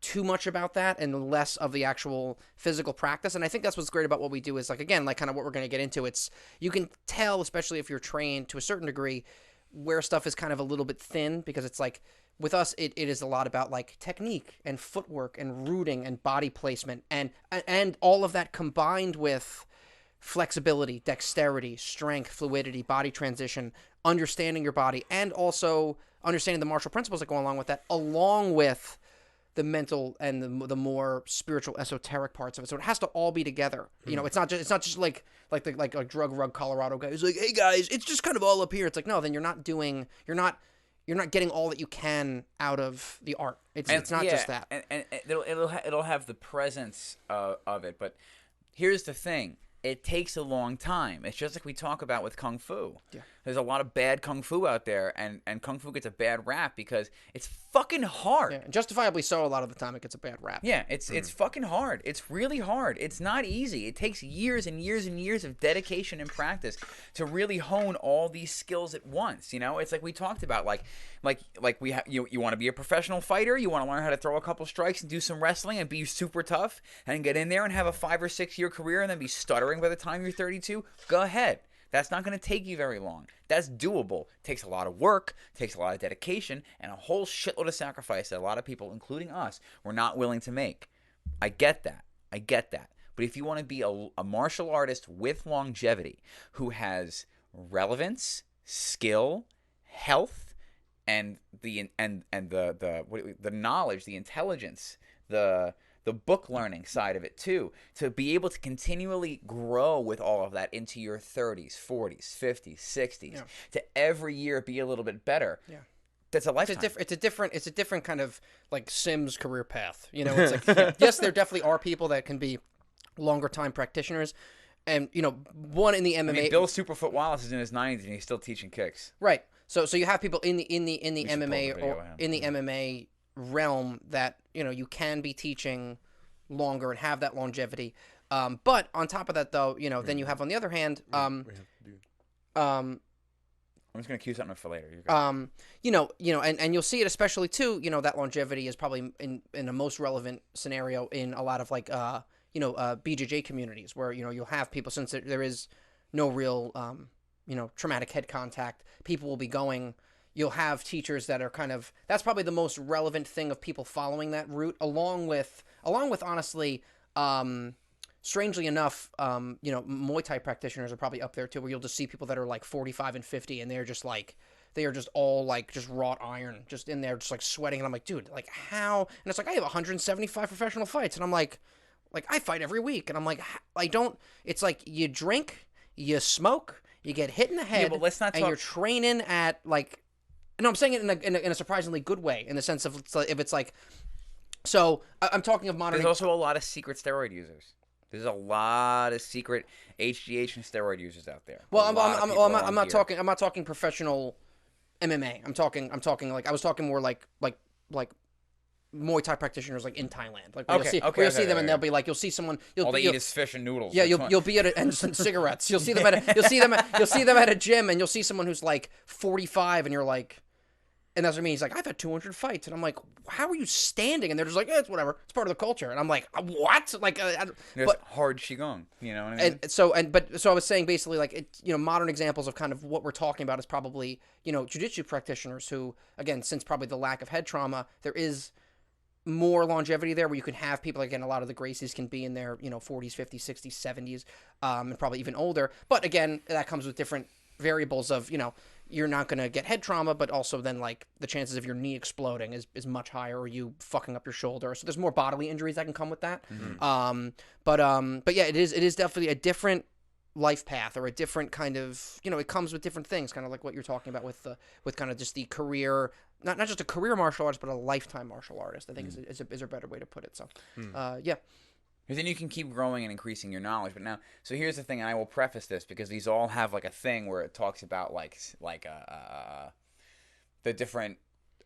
too much about that and less of the actual physical practice. And I think that's what's great about what we do is like, again, like kind of what we're going to get into. It's, you can tell, especially if you're trained to a certain degree, where stuff is kind of a little bit thin, because it's like with us, it is a lot about like technique and footwork and rooting and body placement and all of that combined with flexibility, dexterity, strength, fluidity, body transition, understanding your body, and also understanding the martial principles that go along with that, along with the mental and the more spiritual, esoteric parts of it. So it has to all be together. It's not just like drug rug Colorado guy who's like, hey guys, it's just kind of all up here. It's like, no, then you're not getting all that you can out of the art. It's not just that. And it'll have the presence of it. But here's the thing. It takes a long time. It's just like we talk about with Kung Fu. Yeah. There's a lot of bad Kung Fu out there, and Kung Fu gets a bad rap because it's fucking hard. Yeah, justifiably so. A lot of the time it gets a bad rap. Yeah, it's fucking hard. It's really hard. It's not easy. It takes years and years and years of dedication and practice to really hone all these skills at once. It's like we talked about, like we you want to be a professional fighter, you want to learn how to throw a couple strikes and do some wrestling and be super tough and get in there and have a 5 or 6 year career and then be stuttering by the time you're 32. Go ahead. That's not going to take you very long. That's doable. Takes a lot of work, takes a lot of dedication, and a whole shitload of sacrifice that a lot of people, including us, were not willing to make. I get that. But if you want to be a martial artist with longevity who has relevance, skill, health, and the knowledge, the intelligence, the book learning side of it too, to be able to continually grow with all of that into your 30s, 40s, 50s, 60s, to every year be a little bit better. Yeah. That's a lifetime. It's a different kind of like Sims career path. It's like, yes, there definitely are people that can be longer time practitioners. And, one in the MMA. I mean, Bill Superfoot Wallace is in his 90s and he's still teaching kicks. Right. So you have people in the MMA or in the MMA realm that you can be teaching longer and have that longevity, but on top of that though, then you have on the other hand, I'm just gonna cue something for later. And you'll see it especially too. That longevity is probably in the most relevant scenario in a lot of like BJJ communities where you'll have people, since there is no real traumatic head contact. People will be going. You'll have teachers that are that's probably the most relevant thing of people following that route, along with honestly, strangely enough, Muay Thai practitioners are probably up there too, where you'll just see people that are like 45 and 50 and they are just all like just wrought iron, just in there, just like sweating. And I'm like, dude, like how? And it's like, I have 175 professional fights. And I'm like I fight every week. And I'm like, it's like you drink, you smoke, you get hit in the head, but let's not and you're training at like, no, I'm saying it in a surprisingly good way, in the sense of if it's like, so I'm talking of modern. There's also a lot of secret steroid users. There's a lot of secret HGH and steroid users out there. Well, I'm not talking professional MMA. I'm talking like I was talking more like Muay Thai practitioners like in Thailand. Like you'll see them and they'll be like, you'll see someone. All they eat is fish and noodles. Yeah, you'll be at and some cigarettes. You'll see them at a gym, and you'll see someone who's like 45, and you're like. And that's what I mean. He's like, I've had 200 fights. And I'm like, how are you standing? And they're just like, it's whatever. It's part of the culture. And I'm like, what? Like, there's hard Qigong, you know what I mean? So I was saying basically like, modern examples of kind of what we're talking about is probably, jiu-jitsu practitioners who, again, since probably the lack of head trauma, there is more longevity there where you can have people, again, a lot of the Gracies can be in their, 40s, 50s, 60s, 70s, and probably even older. But again, that comes with different variables of, you're not going to get head trauma, but also then like the chances of your knee exploding is much higher, or you fucking up your shoulder. So there's more bodily injuries that can come with that. But yeah, it is definitely a different life path, or a different kind of, it comes with different things, kind of like what you're talking about with kind of just the career, not just a career martial artist, but a lifetime martial artist, I think is a better way to put it. So yeah. Because then you can keep growing and increasing your knowledge. But now, so here's the thing, and I will preface this because these all have like a thing where it talks about the different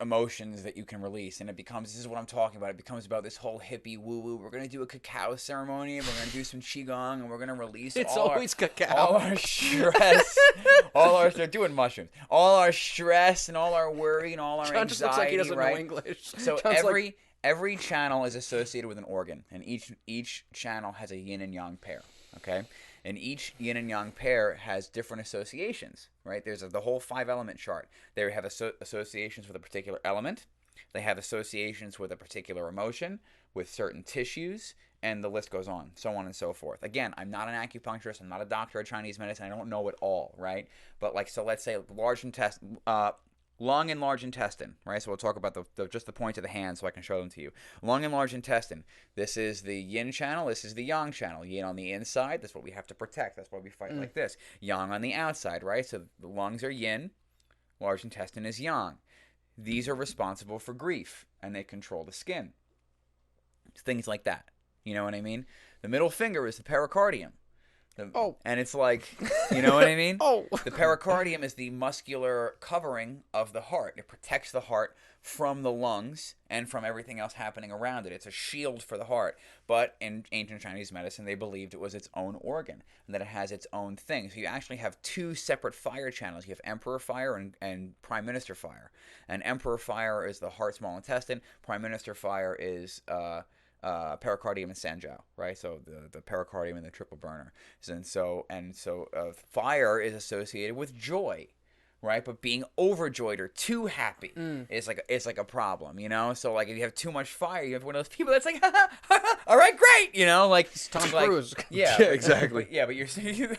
emotions that you can release, and this is what I'm talking about. It becomes about this whole hippie woo-woo. We're gonna do a cacao ceremony, and we're gonna do some qigong, and we're gonna release cacao. all our stress, they're doing mushrooms, all our stress and all our worry and all our John anxiety. just looks like he doesn't right? know English. So John's every channel is associated with an organ, and each channel has a yin and yang pair, okay? And each yin and yang pair has different associations, right? There's the whole 5-element chart. They have associations with a particular element. They have associations with a particular emotion, with certain tissues, and the list goes on, so on and so forth. Again, I'm not an acupuncturist. I'm not a doctor of Chinese medicine. I don't know it all, right? But so let's say lung and large intestine, right? So we'll talk about just the points of the hand so I can show them to you. Lung and large intestine. This is the yin channel. This is the yang channel. Yin on the inside. That's what we have to protect. That's why we fight like this. Yang on the outside, right? So the lungs are yin. Large intestine is yang. These are responsible for grief, and they control the skin. Things like that. You know what I mean? The middle finger is the pericardium. And it's like, you know what I mean? The pericardium is the muscular covering of the heart. It protects the heart from the lungs and from everything else happening around it. It's a shield for the heart. But in ancient Chinese medicine, they believed it was its own organ and that it has its own thing. So you actually have two separate fire channels. You have emperor fire and prime minister fire. And emperor fire is the heart, small intestine. Prime minister fire is pericardium and sanjiao, right? So the pericardium and the triple burner. And so fire is associated with joy, right? But being overjoyed or too happy is like a problem, you know? So like if you have too much fire, you have one of those people that's like, all right, great, you know? Like Tom Cruise. Yeah, exactly. But you're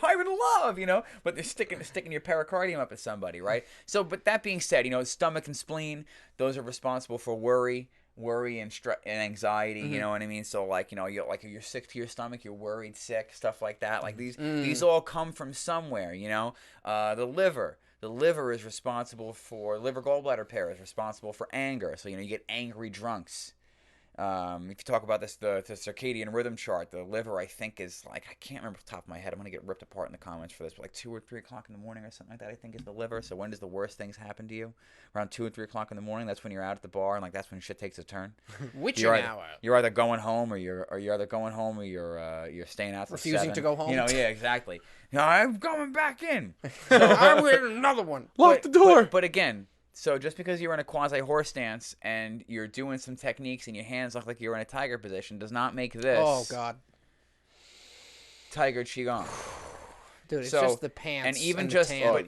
I would love, you know? But they're sticking your pericardium up at somebody, right? So, but that being said, stomach and spleen, those are responsible for worry and anxiety, you know what I mean? So like, if you're sick to your stomach, you're worried, sick, stuff like that. Like these all come from somewhere, you know? The liver is responsible for, liver gallbladder pair is responsible for anger. So, you get angry drunks. If you talk about this, the circadian rhythm chart, the liver, I think, is like, I can't remember off the top of my head. I'm going to get ripped apart in the comments for this, but like 2 or 3 o'clock in the morning or something like that, I think is the liver. So when does the worst things happen to you? Around 2 or 3 o'clock in the morning. That's when you're out at the bar, and like that's when shit takes a turn. Witching hour. You're either going home or you're staying out till refusing 7. to go home. Yeah, exactly. I'm going back in. I'm with another one. Lock the door. But again, so just because you're in a quasi-horse stance and you're doing some techniques and your hands look like you're in a tiger position does not make this. Oh, God. Tiger Qigong. Dude, it's just the pants and even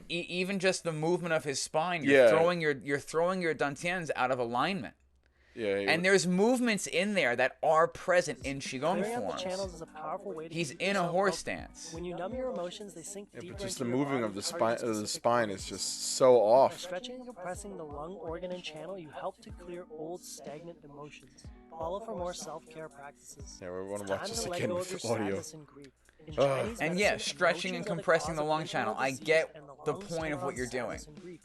even just the movement of his spine, you're throwing your dantians out of alignment. Yeah, and there's movements in there that are present in Qigong forms. Is a powerful way to He's in a horse stance. When you numb your emotions, they sink deeper but just into the your moving body, of the targeting spine is specific just so off. By stretching and compressing the lung organ and channel, you help to clear old, stagnant emotions. Follow for more self-care practices. Yeah, we want It's to watch time this to let again go with of your audio. sadness and grief. In Chinese And medicine, stretching and emotions are the compressing cause the of lung internal channel. I disease, get and the lungs point turn of what on you're doing. sadness and grief.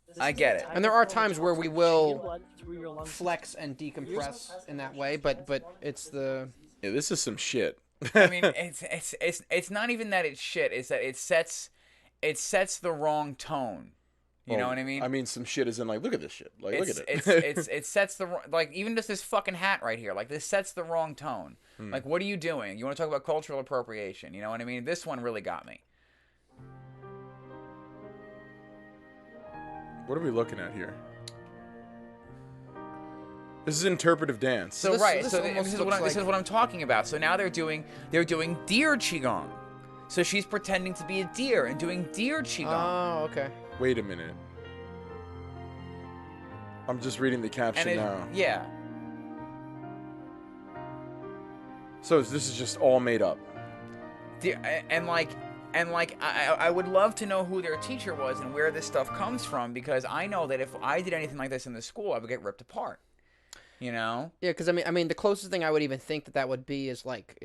This I is get the it. time And there to are flow times where we toxins will blood through your lung flex and decompress in that way, but it's the... Yeah, this is some shit. I mean, it's not even that it's shit. It's that it sets the wrong tone. You know what I mean? I mean, some shit is in like, look at this shit. Like, look at it. It sets the like even just this fucking hat right here. Like this sets the wrong tone. Like what are you doing? You want to talk about cultural appropriation? You know what I mean? This one really got me. What are we looking at here? This is interpretive dance. So this is what I'm talking about. So now they're doing deer qigong. So she's pretending to be a deer and doing deer qigong. Oh, okay. Wait a minute. I'm just reading the caption now. Yeah. So this is just all made up. And like And like I would love to know who their teacher was and where this stuff comes from, because I know that if I did anything like this in the school, I would get ripped apart. You know? Yeah, because I mean, the closest thing I would even think that would be is like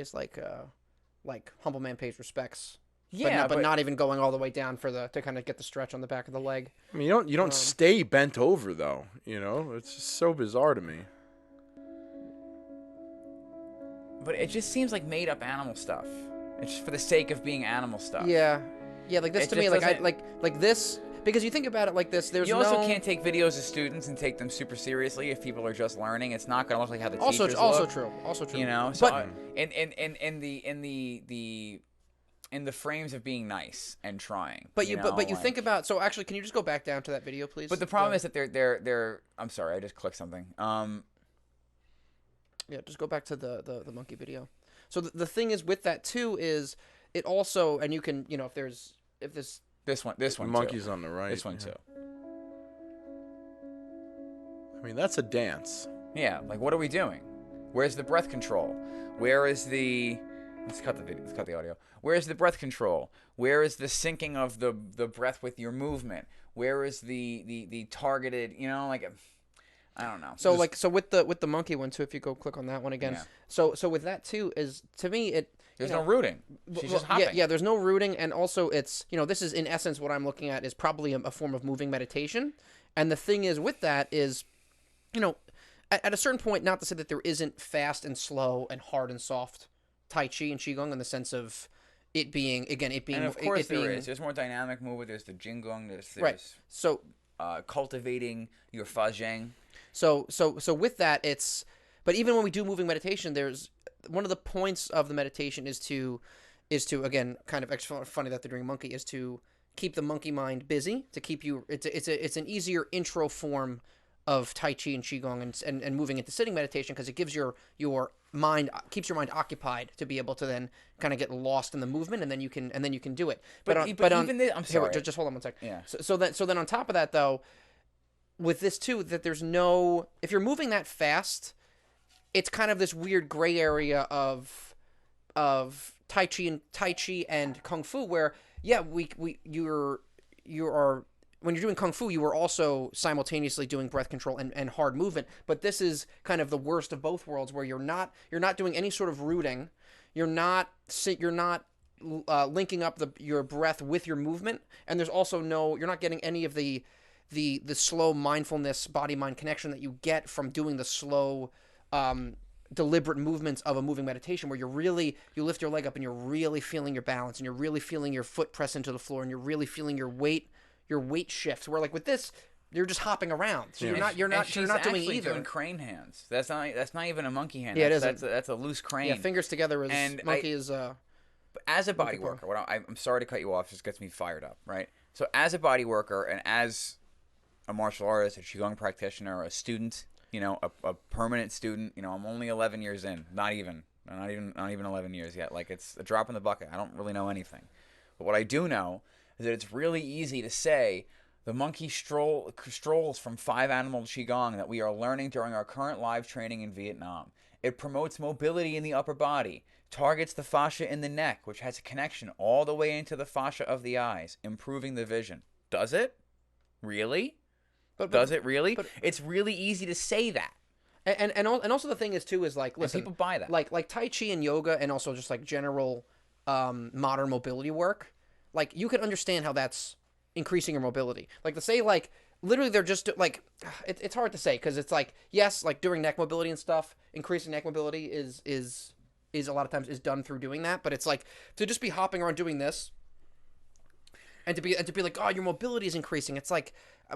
humble man pays respects. Yeah, but not even going all the way down to kind of get the stretch on the back of the leg. I mean, you don't stay bent over though. You know, it's just so bizarre to me. But it just seems like made up animal stuff. It's just for the sake of being animal stuff. Yeah, like this It to me, just like this, because you think about it like this. There's You also can't take videos of students and take them super seriously if people are just learning. It's not going to look like how the teachers look. Also true. You know, so But- in the frames of being nice and trying. But you like- think about, so actually, can you just go back down to that video, please? But the problem is that they're. I'm sorry, I just clicked something. Yeah, just go back to the monkey video. So the thing is with that too is it also, and you can, you know, if This one The too. monkey's on the right. This one yeah. too. I mean, that's a dance. Yeah, like what are we doing? Where's the breath control? Where is the? Let's cut the video. Let's cut the audio. Where's the breath control? Where is the syncing of the breath with your movement? Where is the targeted? You know, like I don't know. So so with the monkey one too, if you go click on that one again. Yeah. So with that too is, to me, There's no rooting. She's just hopping. Yeah, there's no rooting, and also it's, you know, this is in essence what I'm looking at is probably a form of moving meditation. And the thing is with that is, you know, at a certain point, not to say that there isn't fast and slow and hard and soft Tai Chi and Qigong in the sense of it being, again, And of course there is. There's more dynamic movement. There's the Jingong. There's right. So cultivating your Fa Zheng. So with that, it's, but even when we do moving meditation, there's one of the points of the meditation is to again, kind of actually funny that they're doing monkey, is to keep the monkey mind busy, to keep you, it's an easier intro form of Tai Chi and Qigong and moving into sitting meditation, because it gives your mind, keeps your mind occupied to be able to then kind of get lost in the movement, and then you can do it. But even this, I'm sorry. Here, just hold on one second. Yeah. So then on top of that though, with this too, that there's no, if you're moving that fast, it's kind of this weird gray area of Tai Chi and Kung Fu, where yeah, you are when you're doing Kung Fu, you are also simultaneously doing breath control and hard movement. But this is kind of the worst of both worlds, where you're not doing any sort of rooting, you're not linking up your breath with your movement, and there's also you're not getting any of the slow mindfulness body mind connection that you get from doing the slow deliberate movements of a moving meditation, where you lift your leg up and you're really feeling your balance, and you're really feeling your foot press into the floor, and you're really feeling your weight shift. Where like with this, you're just hopping around, so you're not doing either. Doing crane hands. That's not even a monkey hand. Yeah, That's a loose crane. Yeah, fingers together is, And monkey is. But as a body worker, I'm sorry to cut you off. This gets me fired up, right? So as a body worker and as a martial artist, a Qigong practitioner, a student, you know, a permanent student, you know, I'm only 11 years in, not even 11 years yet. Like, it's a drop in the bucket. I don't really know anything. But what I do know is that it's really easy to say the monkey strolls from 5-animal Qigong that we are learning during our current live training in Vietnam. It promotes mobility in the upper body, targets the fascia in the neck, which has a connection all the way into the fascia of the eyes, improving the vision. Does it? Really? Does it really? But it's really easy to say that. And also the thing is too is like, listen, And people buy that. Like Tai Chi and yoga, and also just like general modern mobility work. Like, you can understand how that's increasing your mobility. Like, to say, like, literally they're just like, it's hard to say, because it's like, yes, like during neck mobility and stuff, increasing neck mobility is a lot of times is done through doing that. But it's like to just be hopping around doing this, and to be like, oh, your mobility is increasing. It's like,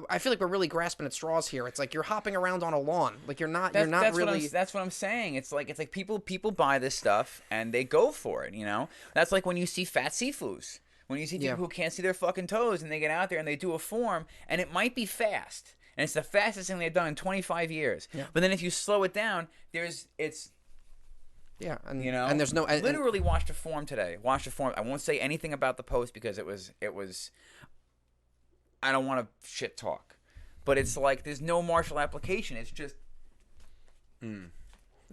I feel like we're really grasping at straws here. It's like you're hopping around on a lawn. Like, you're not really. That's what I'm saying. It's like people buy this stuff and they go for it. You know, that's like when you see fat sifus. When you see people who can't see their fucking toes and they get out there and they do a form, and it might be fast, and it's the fastest thing they've done in 25 years. Yeah. But then if you slow it down, it's Yeah, and you know, and there's no literally watched a form today. Watched a form. I won't say anything about the post because it was. I don't want to shit talk, but it's like there's no martial application. It's just.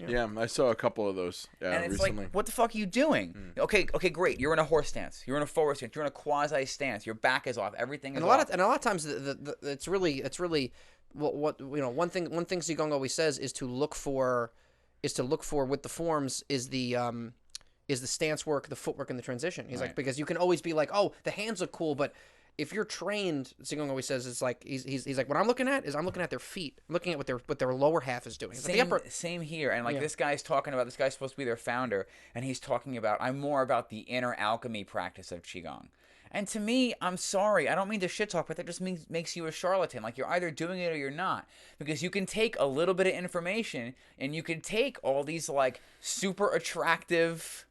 Yeah, I saw a couple of those And it's recently. like, what the fuck are you doing? Okay, great. You're in a horse stance. You're in a forward stance. You're in a quasi stance. Your back is off. Everything is off. And a lot of times, it's really what one thing Zigong always says is to look for with the forms is the stance work, the footwork, and the transition. He's like, because you can always be like, oh, the hands look cool, but if you're trained, Zigong always says, it's like he's like, what I'm looking at their feet. I'm looking at what their lower half is doing. Same here. And like this guy's talking about, this guy's supposed to be their founder, and he's talking about, I'm more about the inner alchemy practice of Qigong. And to me, I'm sorry, I don't mean to shit talk, but that just makes you a charlatan. Like, you're either doing it or you're not. Because you can take a little bit of information, and you can take all these like super attractive,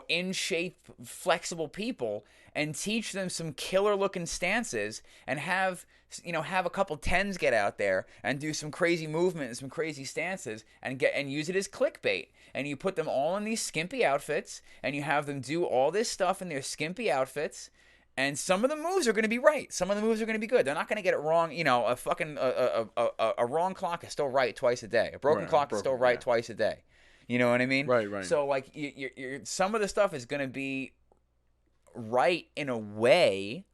in shape, flexible people and teach them some killer looking stances and have a couple tens get out there and do some crazy movement and some crazy stances and use it as clickbait. And you put them all in these skimpy outfits and you have them do all this stuff in their skimpy outfits. And some of the moves are going to be right. Some of the moves are going to be good. They're not going to get it wrong. A wrong clock is still right twice a day. A broken clock is still right twice a day. You know what I mean? Right. So like, some of the stuff is going to be right in a way,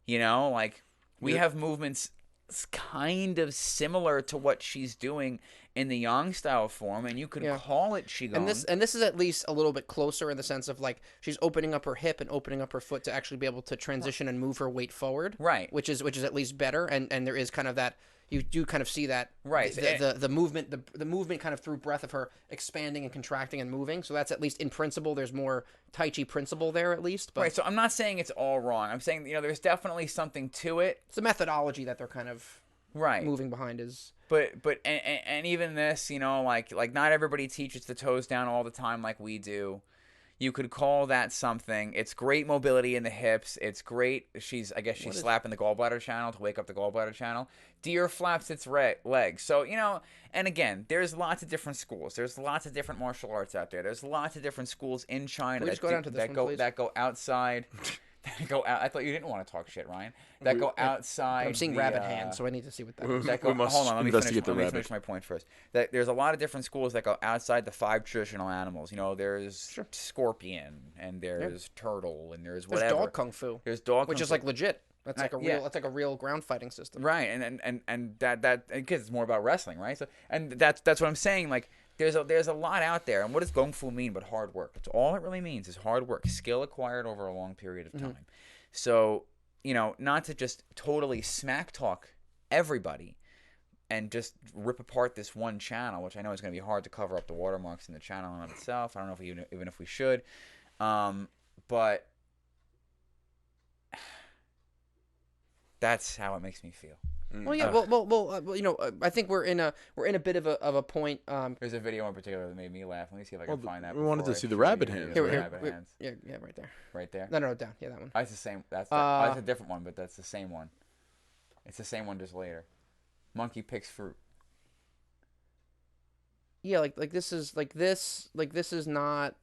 like we have movements kind of similar to what she's doing in the Yang style form, and you could call it Qigong. And this is at least a little bit closer in the sense of like she's opening up her hip and opening up her foot to actually be able to transition and move her weight forward. Right. Which is at least better, and there is kind of that. You do kind of see that, right? The movement, the movement kind of through breath of her expanding and contracting and moving. So that's at least in principle. There's more Tai Chi principle there, at least. But right. So I'm not saying it's all wrong. I'm saying there's definitely something to it. It's the methodology that they're kind of moving behind is. But even this, like not everybody teaches the toes down all the time like we do. You could call that something. It's great mobility in the hips. It's great. She's slapping the gallbladder channel to wake up the gallbladder channel. Deer flaps its legs. So, and again, there's lots of different schools. There's lots of different martial arts out there. There's lots of different schools in China that go outside. I thought you didn't want to talk shit, Ryan. That go outside. I'm seeing rabbit hands, so I need to see what that is. Hold on, let me finish my point first. That there's a lot of different schools that go outside the 5 traditional animals. There's scorpion, and there's turtle, and there's whatever. There's dog kung fu. There's dog, which is like legit. That's like a real. That's like a real ground fighting system. Right, and that because it's more about wrestling, right? So, and that's what I'm saying. Like, there's a lot out there. And what does Gong Fu mean but hard work? That's all it really means is hard work, skill acquired over a long period of time. So, not to just totally smack talk everybody and just rip apart this one channel, which I know is going to be hard to cover up the watermarks in the channel in of itself. I don't know even if we should. But that's how it makes me feel. Well, yeah. I think we're in a bit of a point. There's a video in particular that made me laugh. Let me see if I can find that. We wanted to see the rabbit hands. Yeah, right there. Right there. No, down. Yeah, that one. That's the same. That's a different one, but that's the same one. It's the same one, just later. Monkey picks fruit. Yeah, like this is not.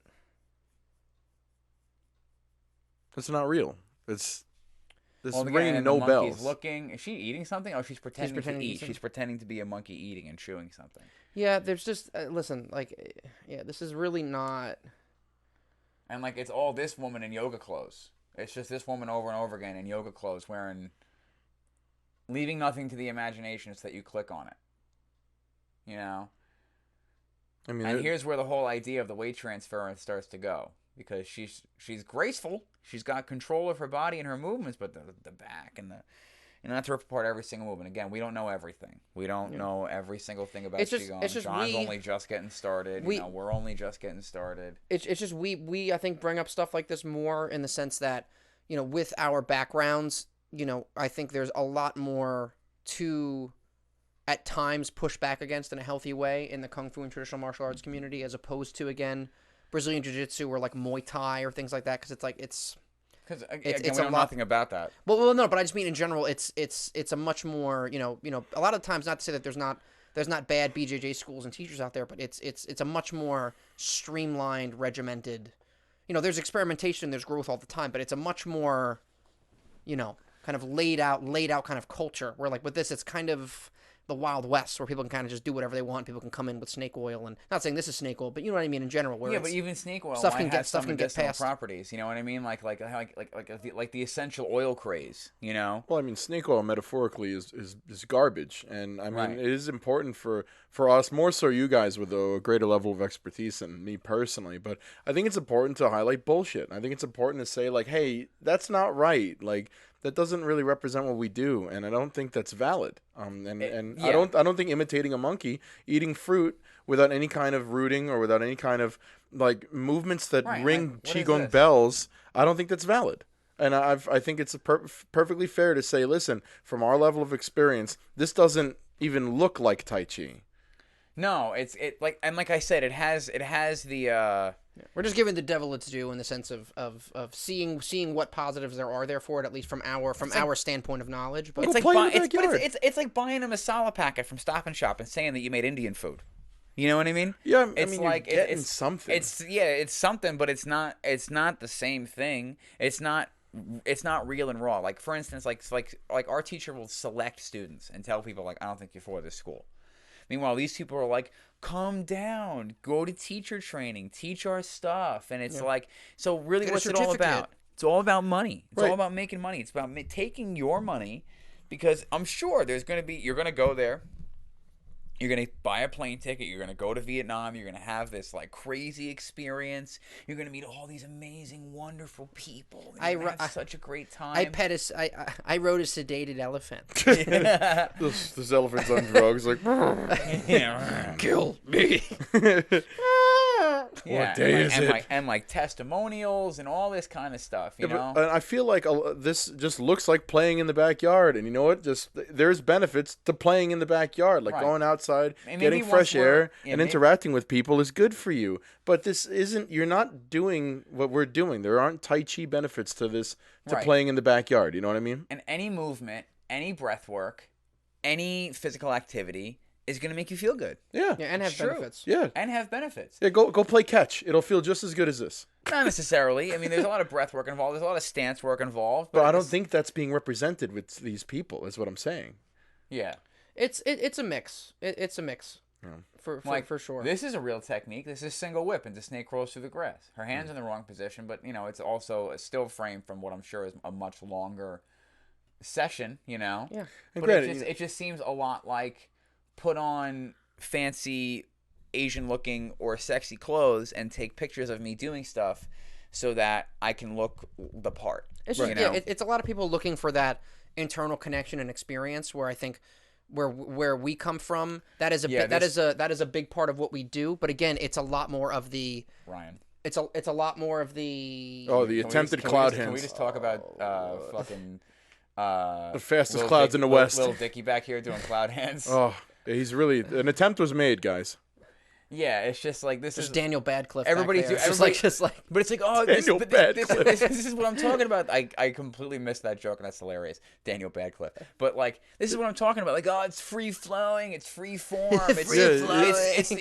It's not real. It's. This is again, ringing no bells. Monkey's looking. Is she eating something? Oh, she's pretending to eat. She's pretending to be a monkey eating and chewing something. Yeah, there's just listen, this is really not. And it's all this woman in yoga clothes. It's just this woman over and over again in yoga clothes, leaving nothing to the imagination so that you click on it. I mean, and here's where the whole idea of the weight transfer starts to go. Because she's graceful, she's got control of her body and her movements, but the back and not to rip apart every single movement. Again, we don't know everything. We don't know every single thing about Qigong. John's only just getting started. We're only just getting started. It's just we I think bring up stuff like this more in the sense that with our backgrounds, I think there's a lot more to at times push back against in a healthy way in the Kung Fu and traditional martial arts community, as opposed to again. Brazilian Jiu-Jitsu or like Muay Thai or things like that, because because we know nothing about that. Well, no, but I just mean in general, it's a much more a lot of times, not to say that there's not bad BJJ schools and teachers out there, but it's a much more streamlined, regimented. There's experimentation, there's growth all the time, but it's a much more kind of laid out kind of culture where with this it's kind of the Wild West where people can kind of just do whatever they want. People can come in with snake oil, and not saying this is snake oil, but you know what I mean in general. Where Yeah, but even snake oil stuff might can have get stuff some can get medicinal past. properties. You know what I mean? Like the essential oil craze. You know. Well, I mean, snake oil metaphorically is garbage, and I mean Right. it is important for us, more so you guys with a greater level of expertise than me personally. But I think it's important to highlight bullshit. I think it's important to say like, hey, that's not right. Like that doesn't really represent what we do, and I don't think that's valid. And Yeah. I don't think imitating a monkey eating fruit without any kind of rooting or without any kind of like movements that Right, ring like, what is qigong this? bells. I don't think that's valid. And I think it's perfectly fair to say, listen, from our level of experience, this doesn't even look like Tai Chi. No, like I said, it has the We're just giving the devil its due in the sense of seeing what positives there are there for it, at least from our standpoint of knowledge. But it's like play in the backyard. it's like buying a masala packet from Stop and Shop and saying that you made Indian food. You know what I mean? Yeah, I It's mean, like you're getting it's something. it's something, but it's not the same thing. It's not real and raw. Like for instance, like our teacher will select students and tell people like, I don't think you're for this school. Meanwhile, these people are like, calm down, go to teacher training, teach our stuff. And it's like, so really Get a what's it all certificate. about? It's all about money. It's Right. all about making money. It's about taking your money, because I'm sure you're going to go there. You're going to buy a plane ticket. You're going to go to Vietnam. You're going to have this like crazy experience. You're going to meet all these amazing, wonderful people. You're gonna have such a great time. I rode a sedated elephant. This elephant's on drugs. Like, Kill me. Yeah, day is it? and like testimonials and all this kind of stuff, you know? But I feel like this just looks like playing in the backyard, and you know what? Just there's benefits to playing in the backyard, like Right. going outside, And getting maybe fresh once we're- air, yeah, and maybe- interacting with people is good for you. But this isn't. You're not doing what we're doing. There aren't Tai Chi benefits to this Right. playing in the backyard. You know what I mean? And any movement, any breath work, any physical activity is going to make you feel good. Yeah. Yeah, and have True. benefits. Yeah. And have benefits. Yeah. Go play catch. It'll feel just as good as this. Not necessarily. I mean, there's a lot of breath work involved. There's a lot of stance work involved. But I don't it's- think that's being represented with these people. Is what I'm saying. Yeah. It's a mix. It's a mix. For sure. This is a real technique. This is single whip, and the snake crawls through the grass. Her hand's in the wrong position, but, you know, it's also a still frame from what I'm sure is a much longer session, you know? Yeah. And But granted, it just seems a lot like put on fancy Asian looking or sexy clothes and take pictures of me doing stuff so that I can look the part. It's you just, know? yeah, it's a lot of people looking for that internal connection and experience. Where I think where we come from, that is a Yeah, that is a big part of what we do. But again, it's a lot more of the Ryan. it's a lot more of the oh, the Can we attempted just- cloud Can we hands. just talk about fucking The fastest Lil clouds in the West. Little Dicky back here doing cloud hands. Oh, he's really an attempt was made, guys. Yeah, it's just like this just is Daniel Badcliffe. Everybody's back there. do- It's everybody- just like But it's like, oh, Daniel this Badcliffe. is what I'm talking about. I completely missed that joke, and that's hilarious. Daniel Badcliffe. But, like, this is what I'm talking about. Like, oh, it's free-flowing. It's free-form. It's, Free-flowing.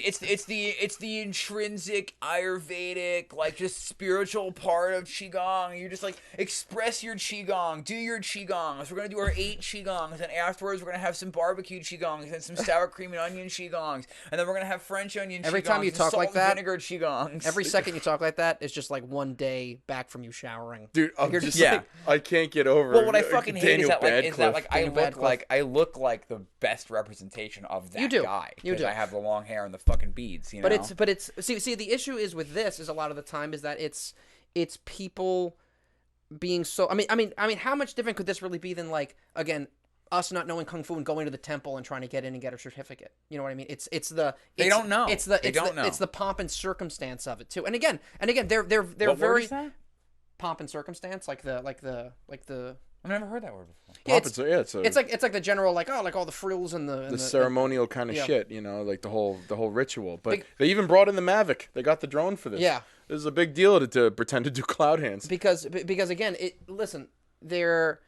it's the intrinsic Ayurvedic, like, just spiritual part of Qigong. You just, like, express your Qigong. Do your Qigongs. We're going to do our 8 Qigongs, and afterwards we're going to have some barbecue Qigongs and some sour cream and onion Qigongs. And then we're going to have French onion Every Qigongs time you and talk salt like and that, vinegar Qigongs. every second you talk like that is just like one day back from you showering. Dude, I'm You're just just like- I can't get over. Well, what I fucking hate is Daniel that Badcliffe. I look like the best representation of that You do. guy. You 'Cause do. I have the long hair and the fucking beads. You know. But it's see the issue is with this is a lot of the time is that it's people being so I mean how much different could this really be than like again us not knowing kung fu and going to the temple and trying to get in and get a certificate. You know what I mean? They don't know. They don't know. It's the pomp and circumstance of it too. And again they're what word very is that? pomp and circumstance like the I've never heard that word before. yeah, It's it's like the general like all the frills and the ceremonial kind of yeah. shit, you know, like the whole ritual. But Like- they even brought in the Mavic. They got the drone for this. Yeah. This is a big deal to pretend to do cloud hands. because again listen they're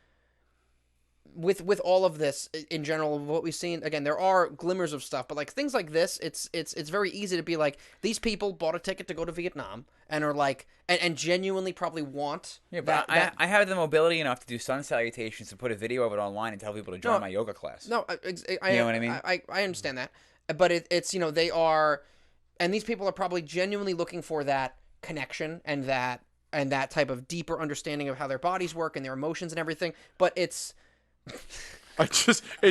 with all of this in general, what we've seen, again, there are glimmers of stuff, but like things like this, it's very easy to be like, these people bought a ticket to go to Vietnam and are like, and genuinely probably want. Yeah, but I have the mobility enough to do sun salutations and put a video of it online and tell people to join my yoga class. No, you know what I mean? I understand that, but it's they are, and these people are probably genuinely looking for that connection and that type of deeper understanding of how their bodies work and their emotions and everything. But it's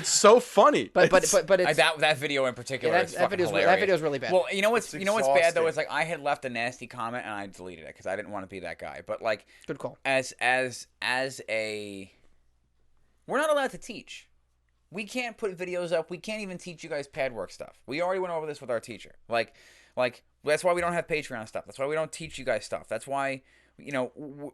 so funny. But it's that video in particular. That video is really bad. Well, you know what's bad though is like I had left a nasty comment and I deleted it because I didn't want to be that guy. But like, good call. As a, we're not allowed to teach. We can't put videos up. We can't even teach you guys pad work stuff. We already went over this with our teacher. Like that's why we don't have Patreon stuff. That's why we don't teach you guys stuff. That's why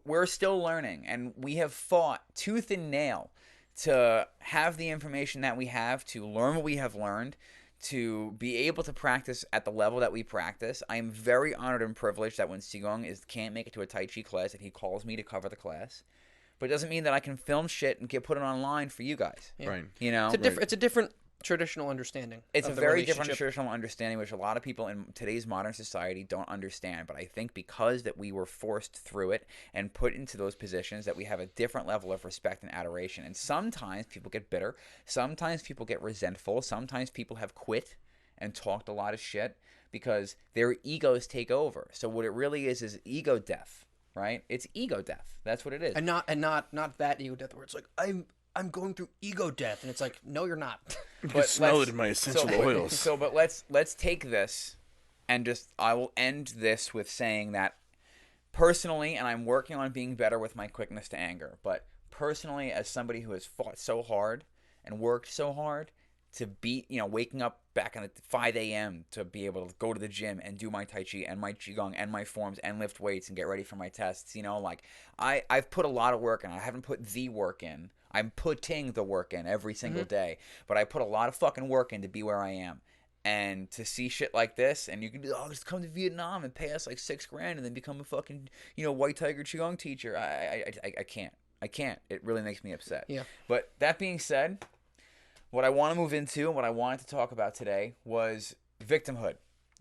we're still learning, and we have fought tooth and nail to have the information that we have, to learn what we have learned, to be able to practice at the level that we practice. I am very honored and privileged that when Gong can't make it to a Tai Chi class, that he calls me to cover the class. But it doesn't mean that I can film shit and put it online for you guys. Yeah. Right. It's a different traditional understanding. It's a very different traditional understanding, which a lot of people in today's modern society don't understand. But I think because that we were forced through it and put into those positions, that we have a different level of respect and adoration. And sometimes people get bitter. Sometimes people get resentful. Sometimes people have quit and talked a lot of shit because their egos take over. So what it really is ego death, right? It's ego death. That's what it is. And not that ego death where it's like, I'm going through ego death, and it's like, no, you're not. But smell it in my essential oils. But let's take this, and I will end this with saying that personally, and I'm working on being better with my quickness to anger. But personally, as somebody who has fought so hard and worked so hard to beat, waking up back at 5 a.m. to be able to go to the gym and do my Tai Chi and my Qigong and my forms and lift weights and get ready for my tests, I've put a lot of work in. I haven't put the work in. I'm putting the work in every single day, but I put a lot of fucking work in to be where I am. And to see shit like this, and you can just come to Vietnam and pay us like $6,000 and then become a fucking, White Tiger Qigong teacher. I can't. It really makes me upset. Yeah. But that being said, what I want to move into and what I wanted to talk about today was victimhood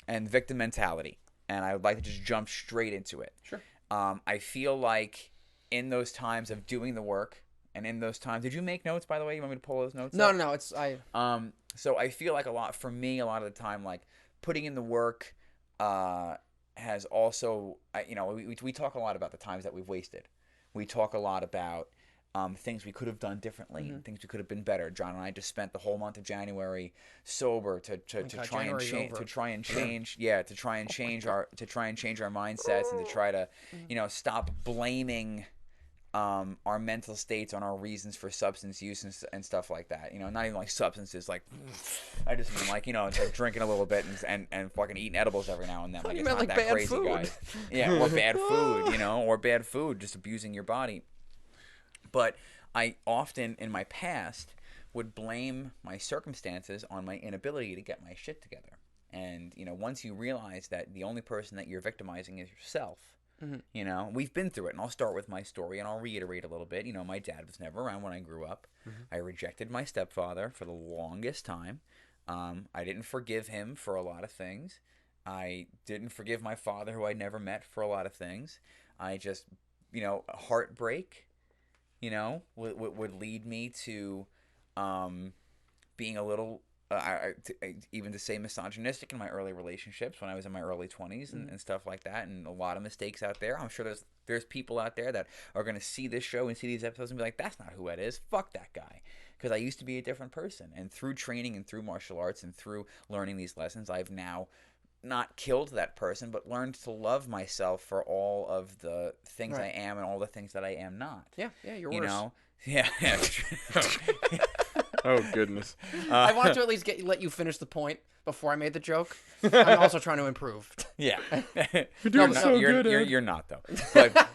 and victim mentality. And I would like to just jump straight into it. Sure. I feel like in those times of doing the work, and in those times, did you make notes, by the way? You want me to pull those notes up? No, it's So I feel like for me, a lot of the time, like putting in the work has also, we talk a lot about the times that we've wasted. We talk a lot about things we could have done differently, things we could have been better. John and I just spent the whole month of January sober to try and change our mindsets and to try to stop blaming our mental states on our reasons for substance use and stuff like that. Not even like substances, like I just mean like like drinking a little bit and fucking eating edibles every now and then. Like it's not that crazy, food. Guys. Yeah, or bad food, or bad food, just abusing your body. But I often in my past would blame my circumstances on my inability to get my shit together. And once you realize that the only person that you're victimizing is yourself. We've been through it, and I'll start with my story, and I'll reiterate a little bit. My dad was never around when I grew up. I rejected my stepfather for the longest time. I didn't forgive him for a lot of things. I didn't forgive my father, who I never met, for a lot of things. I just, heartbreak, would lead me to being a little... even to say misogynistic in my early relationships when I was in my early 20s and stuff like that, and a lot of mistakes out there. I'm sure there's people out there that are going to see this show and see these episodes and be like, that's not who that is. Fuck that guy. Because I used to be a different person. And through training and through martial arts and through learning these lessons, I've now not killed that person, but learned to love myself for all of the things I am and all the things that I am not. Yeah, you're worse. Yeah. Oh, goodness. I wanted to at least let you finish the point before I made the joke. I'm also trying to improve. Yeah. You're doing so good. You're not, though. But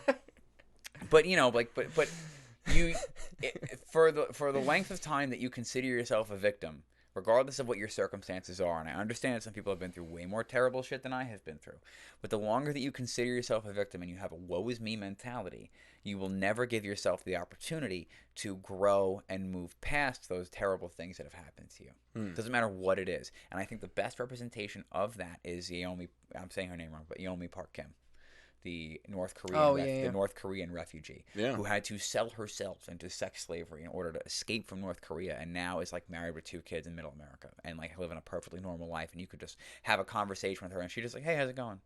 for the length of time that you consider yourself a victim, regardless of what your circumstances are. And I understand that some people have been through way more terrible shit than I have been through. But the longer that you consider yourself a victim and you have a woe is me mentality, you will never give yourself the opportunity to grow and move past those terrible things that have happened to you. Doesn't matter what it is. And I think the best representation of that is Yeonmi, I'm saying her name wrong, but Yeonmi Park Kim, the North Korean the North Korean refugee who had to sell herself into sex slavery in order to escape from North Korea, and now is like married with 2 kids in Middle America and like living a perfectly normal life. And you could just have a conversation with her, and she's just like, "Hey, how's it going?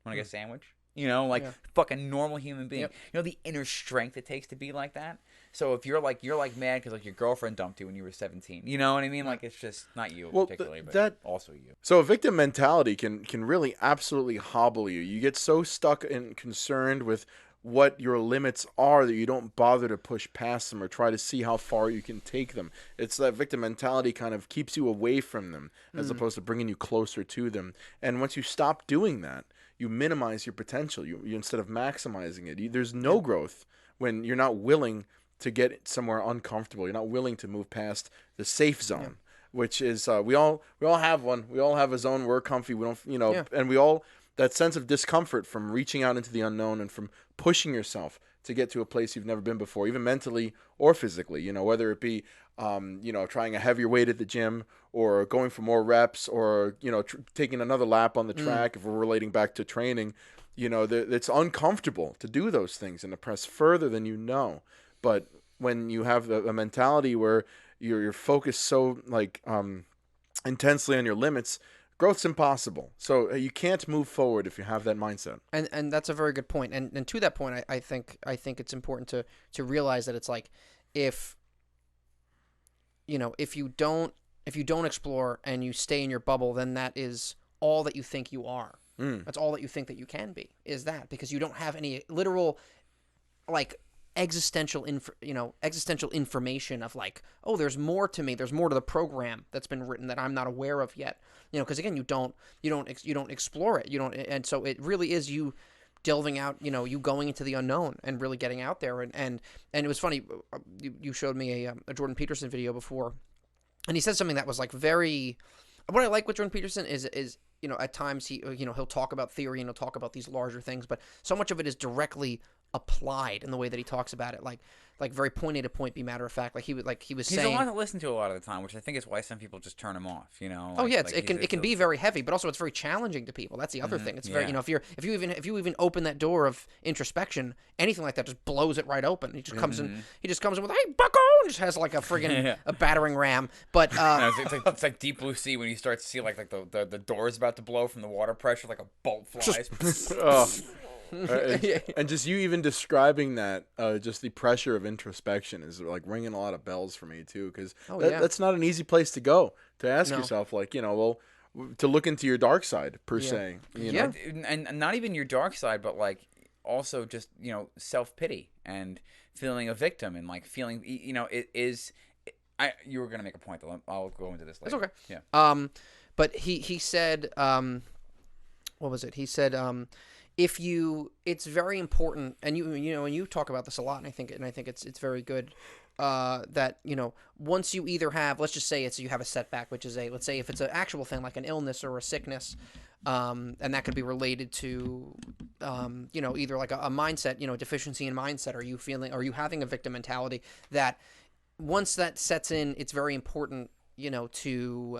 Want to get a sandwich?" You know, like fucking normal human being. Yep. You know the inner strength it takes to be like that. So if you're like mad because like your girlfriend dumped you when you were 17, you know what I mean? Like it's just not you particularly, but also you. So a victim mentality can really absolutely hobble you. You get so stuck and concerned with what your limits are that you don't bother to push past them or try to see how far you can take them. It's that victim mentality kind of keeps you away from them as opposed to bringing you closer to them. And once you stop doing that, you minimize your potential. You instead of maximizing it. There's no growth when you're not willing to get somewhere uncomfortable. You're not willing to move past the safe zone, which is we all have one. We all have a zone we're comfy. We don't, and we all, that sense of discomfort from reaching out into the unknown and from pushing yourself to get to a place you've never been before, even mentally or physically, whether it be, trying a heavier weight at the gym or going for more reps or, taking another lap on the track, if we're relating back to training, it's uncomfortable to do those things and to press further than you know. But when you have a mentality where you're focused so intensely on your limits, growth's impossible. So you can't move forward if you have that mindset. And that's a very good point. And to that point, I think it's important to realize that it's like if you don't explore and you stay in your bubble, then that is all that you think you are. That's all that you think that you can be, is that, because you don't have any literal existential information of like, oh, there's more to me, there's more to the program that's been written that I'm not aware of yet, because again, you don't explore it, and so it really is you delving out, you going into the unknown and really getting out there. And it was funny, you showed me a Jordan Peterson video before, and he said something that was like very, what I like with Jordan Peterson is at times he'll talk about theory and he'll talk about these larger things, but so much of it is directly applied in the way that he talks about it, like very point A to point B, matter of fact. He's saying, a lot to listen to a lot of the time, which I think is why some people just turn him off. It can be very heavy, but also it's very challenging to people. That's the other thing. It's very if you even open that door of introspection, anything like that just blows it right open. He just comes in. He just comes in with, "Hey, Bucko," and just has like a friggin' a battering ram. But it's like Deep Blue Sea when you start to see like the doors about to blow from the water pressure, like a bolt flies. And just you even describing that, just the pressure of introspection is like ringing a lot of bells for me too, because that's not an easy place to go to ask yourself, to look into your dark side per se. And not even your dark side, but like also just self-pity and feeling a victim and like feeling it is. You were gonna make a point though. I'll go into this later. It's okay. Yeah. But he said, what was it? He said, it's very important, and you talk about this a lot, and I think it's very good, that once you either have, let's just say you have a setback, which is let's say if it's an actual thing like an illness or a sickness, and that could be related to either like a mindset, deficiency in mindset, are you having a victim mentality, that once that sets in, it's very important to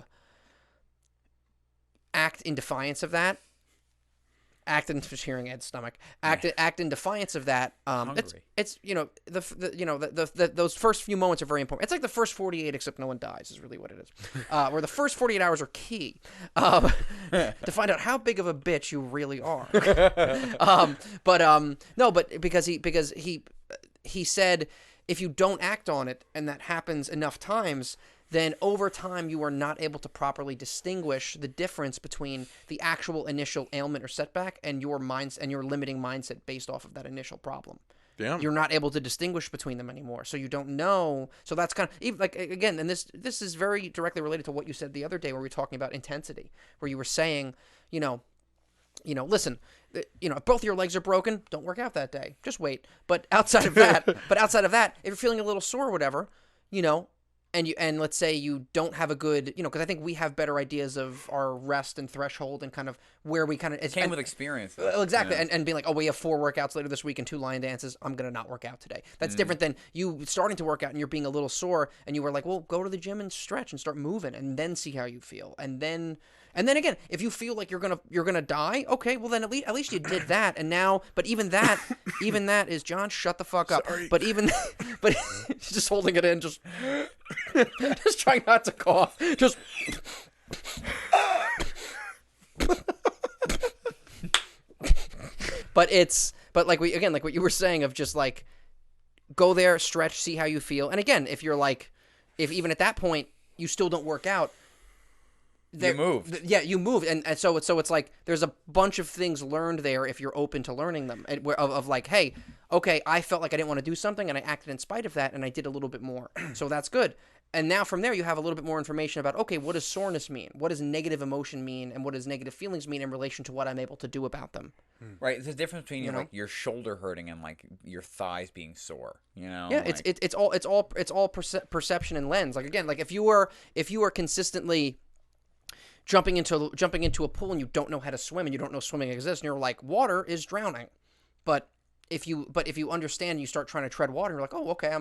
act in defiance of that. Act in hearing Ed's stomach. Act in defiance of that. It's those first few moments are very important. It's like the first 48, except no one dies, is really what it is. Where the first 48 hours are key to find out how big of a bitch you really are. But because he said, if you don't act on it and that happens enough times, then over time you are not able to properly distinguish the difference between the actual initial ailment or setback and your minds and your limiting mindset based off of that initial problem. Yeah. You're not able to distinguish between them anymore. So you don't know. So that's kind of like, again, and this is very directly related to what you said the other day where we were talking about intensity, where you were saying, listen, if both your legs are broken, don't work out that day. Just wait. But outside of that, if you're feeling a little sore or whatever, and let's say you don't have a good, because I think we have better ideas of our rest and threshold and kind of where we kind of... It came with experience, though. Exactly, and being like, oh, we have 4 workouts later this week and 2 lion dances, I'm going to not work out today. That's different than you starting to work out and you're being a little sore, and you were like, well, go to the gym and stretch and start moving, and then see how you feel. And then again, if you feel like you're gonna die, okay, well then at least you did that. And now, but even that is, John, shut the fuck up. Sorry. But he's just holding it in, just trying not to cough, just. But like what you were saying of just like, go there, stretch, see how you feel. And again, if even at that point you still don't work out, you moved. Yeah, you moved, and so it's like there's a bunch of things learned there if you're open to learning them. Of like, hey, okay, I felt like I didn't want to do something, and I acted in spite of that, and I did a little bit more. So that's good. And now from there, you have a little bit more information about, okay, what does soreness mean? What does negative emotion mean? And what does negative feelings mean in relation to what I'm able to do about them? Right. There's a difference between like your shoulder hurting and like your thighs being sore. Yeah, like, it's all perception and lens. Like again, like if you are consistently jumping into a pool and you don't know how to swim and you don't know swimming exists, and you're like, water is drowning. But if you understand, you start trying to tread water, and you're like, oh, okay,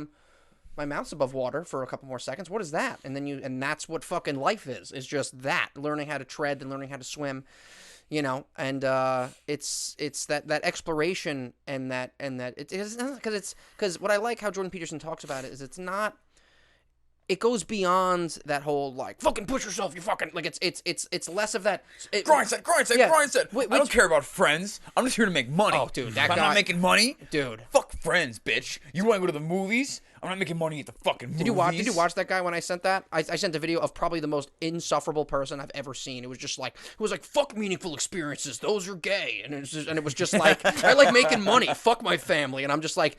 my mouth's above water for a couple more seconds. What is that? And that's what fucking life is just that, learning how to tread and learning how to swim, and it's that exploration and that it is, because what I like how Jordan Peterson talks about it is it goes beyond that whole like fucking push yourself, you fucking like it's less of that. Grind set. I don't care about friends. I'm just here to make money. Oh, dude, that if I'm guy- not making money, Dude. Fuck friends, bitch. You want to go to the movies? I'm not making money at the fucking movies. Did you watch that guy when I sent that? I sent a video of probably the most insufferable person I've ever seen. It was like fuck meaningful experiences. Those are gay, and it was just like I like making money. Fuck my family, and I'm just like,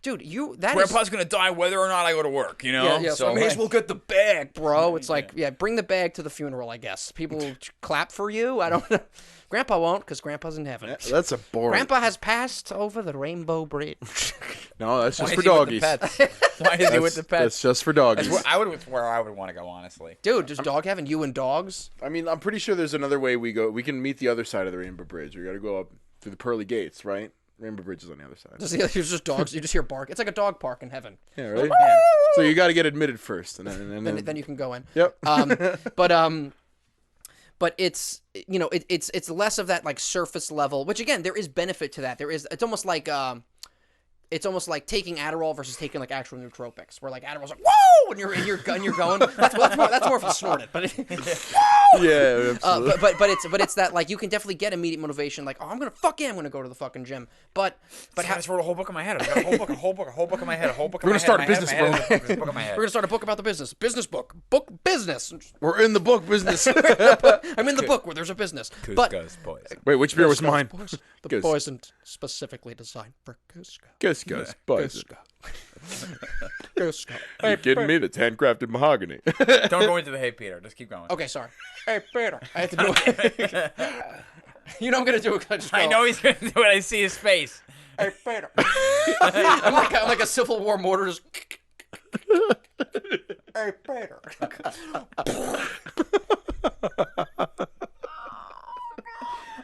dude, Grandpa's gonna die whether or not I go to work, Yeah, so I may as well get the bag, bro. It's like, bring the bag to the funeral, I guess. People clap for you. I don't know. Grandpa won't, because Grandpa's in heaven. That's a boring. Grandpa has passed over the rainbow bridge. No, that's just Why for is he with doggies. the pets? Why is he with the pets? That's just for doggies. That's where I would want to go, honestly. Dude, just dog heaven, you and dogs. I mean, I'm pretty sure there's another way we go. We can meet the other side of the Rainbow Bridge. We got to go up through the pearly gates, right? Rainbow Bridge is on the other side. There's just dogs. You just hear bark. It's like a dog park in heaven. Yeah, right. Yeah. So you got to get admitted first, and then Then you can go in. Yep. But it's it's less of that like surface level, which again there is benefit to that. It's almost like taking Adderall versus taking like actual nootropics, where like Adderall's like whoa, and you're going. That's more if you snort it, but yeah, absolutely. but it's that like you can definitely get immediate motivation, like, oh, I'm gonna go to the fucking gym. But I just wrote a whole book in my head. I got a whole book in my head. We're gonna start a business, bro. We're gonna start a book about the business book business. We're in the book business. I'm in the book where there's a business. But Wait, which beer was mine? the poison specifically designed for Cusco. Cusco's poison. Cusco. You kidding me? That's handcrafted mahogany. Don't go into the hey Peter. Just keep going. Okay, sorry. Hey, Peter. I have to do it. I'm gonna do it. I know he's gonna do it. I see his face. Hey, Peter. I'm like a Civil War mortar. Just. Hey, Peter.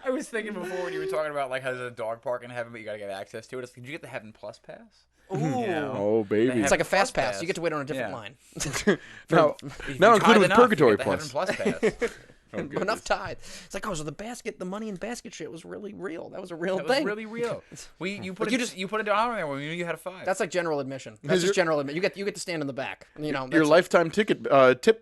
I was thinking before when you were talking about like how there's a dog park in heaven, but you gotta get access to it. Did you get the Heaven Plus pass? Ooh. Oh, baby. It's like a fast pass. You get to wait on a different Yeah. line. now Tie included with enough, Purgatory you get the Plus. Heaven Plus pass. Enough tide. It's like, oh, so the money in basket shit was really real. That was a real That thing. was really real. You put you a dollar in there when you knew you had a $5. That's like general admission. That's just general admission. You get to stand in the back. Your lifetime tip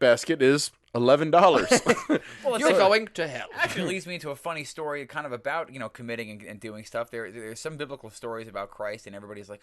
basket is $11. Well, You're going to hell. Actually leads me to a funny story kind of about, committing and doing stuff. There's some biblical stories about Christ, and everybody's like,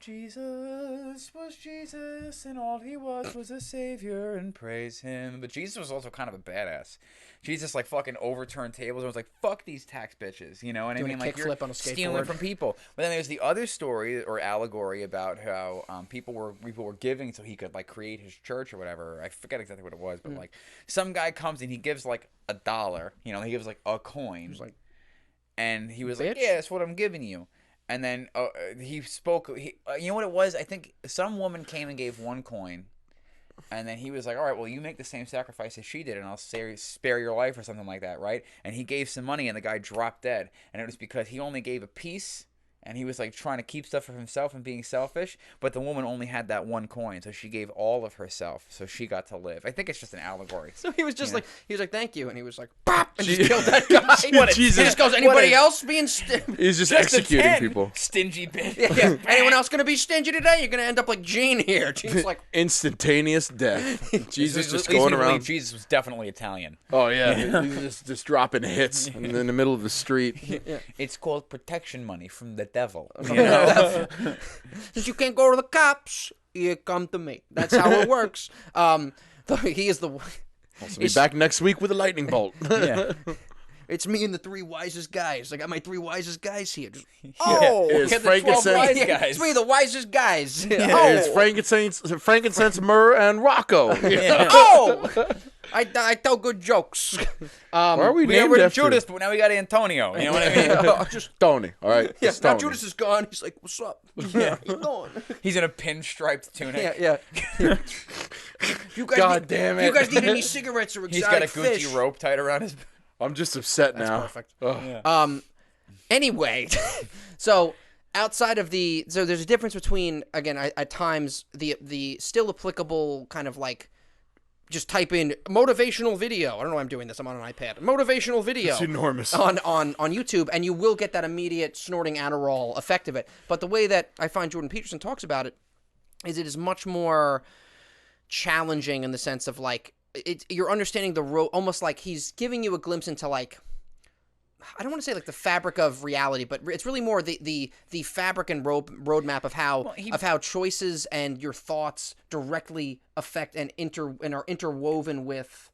Jesus was Jesus, and all he was a savior, and praise him. But Jesus was also kind of a badass. Jesus like fucking overturned tables and was like, fuck these tax bitches, you know what I mean? Like, you're kickflip on a stealing skateboard. from people. But then there's the other story or allegory about how people were giving so he could like create his church or whatever. I forget exactly what it was, but like some guy comes and he gives like $1, he gives like a coin. And he was like, yeah, that's what I'm giving you. And then he spoke. You know what it was? I think some woman came and gave 1 coin, And then he was like, all right, well, you make the same sacrifice as she did, and I'll spare your life or something like that, right? And he gave some money, and the guy dropped dead. And it was because he only gave a piece, and he was like trying to keep stuff for himself and being selfish, but the woman only had that one coin, so she gave all of herself, so she got to live. I think it's just an allegory. So he was just like, thank you, and he was like, bop, and just killed that guy. Jesus. He just goes, anybody else being He's just executing people. Stingy bitch. Yeah. Anyone else gonna be stingy today? You're gonna end up like Gene here. Gene's like Instantaneous death. Jesus just going going around. around. Jesus was definitely Italian. Oh yeah, he's just dropping hits in the middle of the street. It's called protection money from the devil. Since you can't go to the cops, you come to me. That's how it works. He is the. Also be back next week with a lightning bolt. Yeah. It's me and the 3 wisest guys. I got my 3 wisest guys here. It's get the 12 wise Yeah, guys. it's me, the wisest guys. It's frankincense, myrrh, and Rocco. I tell good jokes. Why are we We got named rid of after Judas, but now we got Antonio. You know what I mean? Just Tony? All right, yeah. it's Now Tony. Judas is gone. He's like, "What's up? Yeah, he's gone." He's in a pinstriped tunic. Yeah. You guys God need, damn if you it. guys need any cigarettes or He's got a exotic Gucci fish? rope tied around his. I'm just upset now. Perfect. Ugh. Anyway, so outside of so there's a difference between, again, at times the still applicable kind of like, just type in motivational video. I don't know why I'm doing this. I'm on an iPad. Motivational video. It's enormous. On YouTube, and you will get that immediate snorting Adderall effect of it. But the way that I find Jordan Peterson talks about it is much more challenging in the sense of like, you're understanding almost like he's giving you a glimpse into like, I don't want to say like the fabric of reality, but it's really more the fabric and roadmap of how choices and your thoughts directly affect and are interwoven with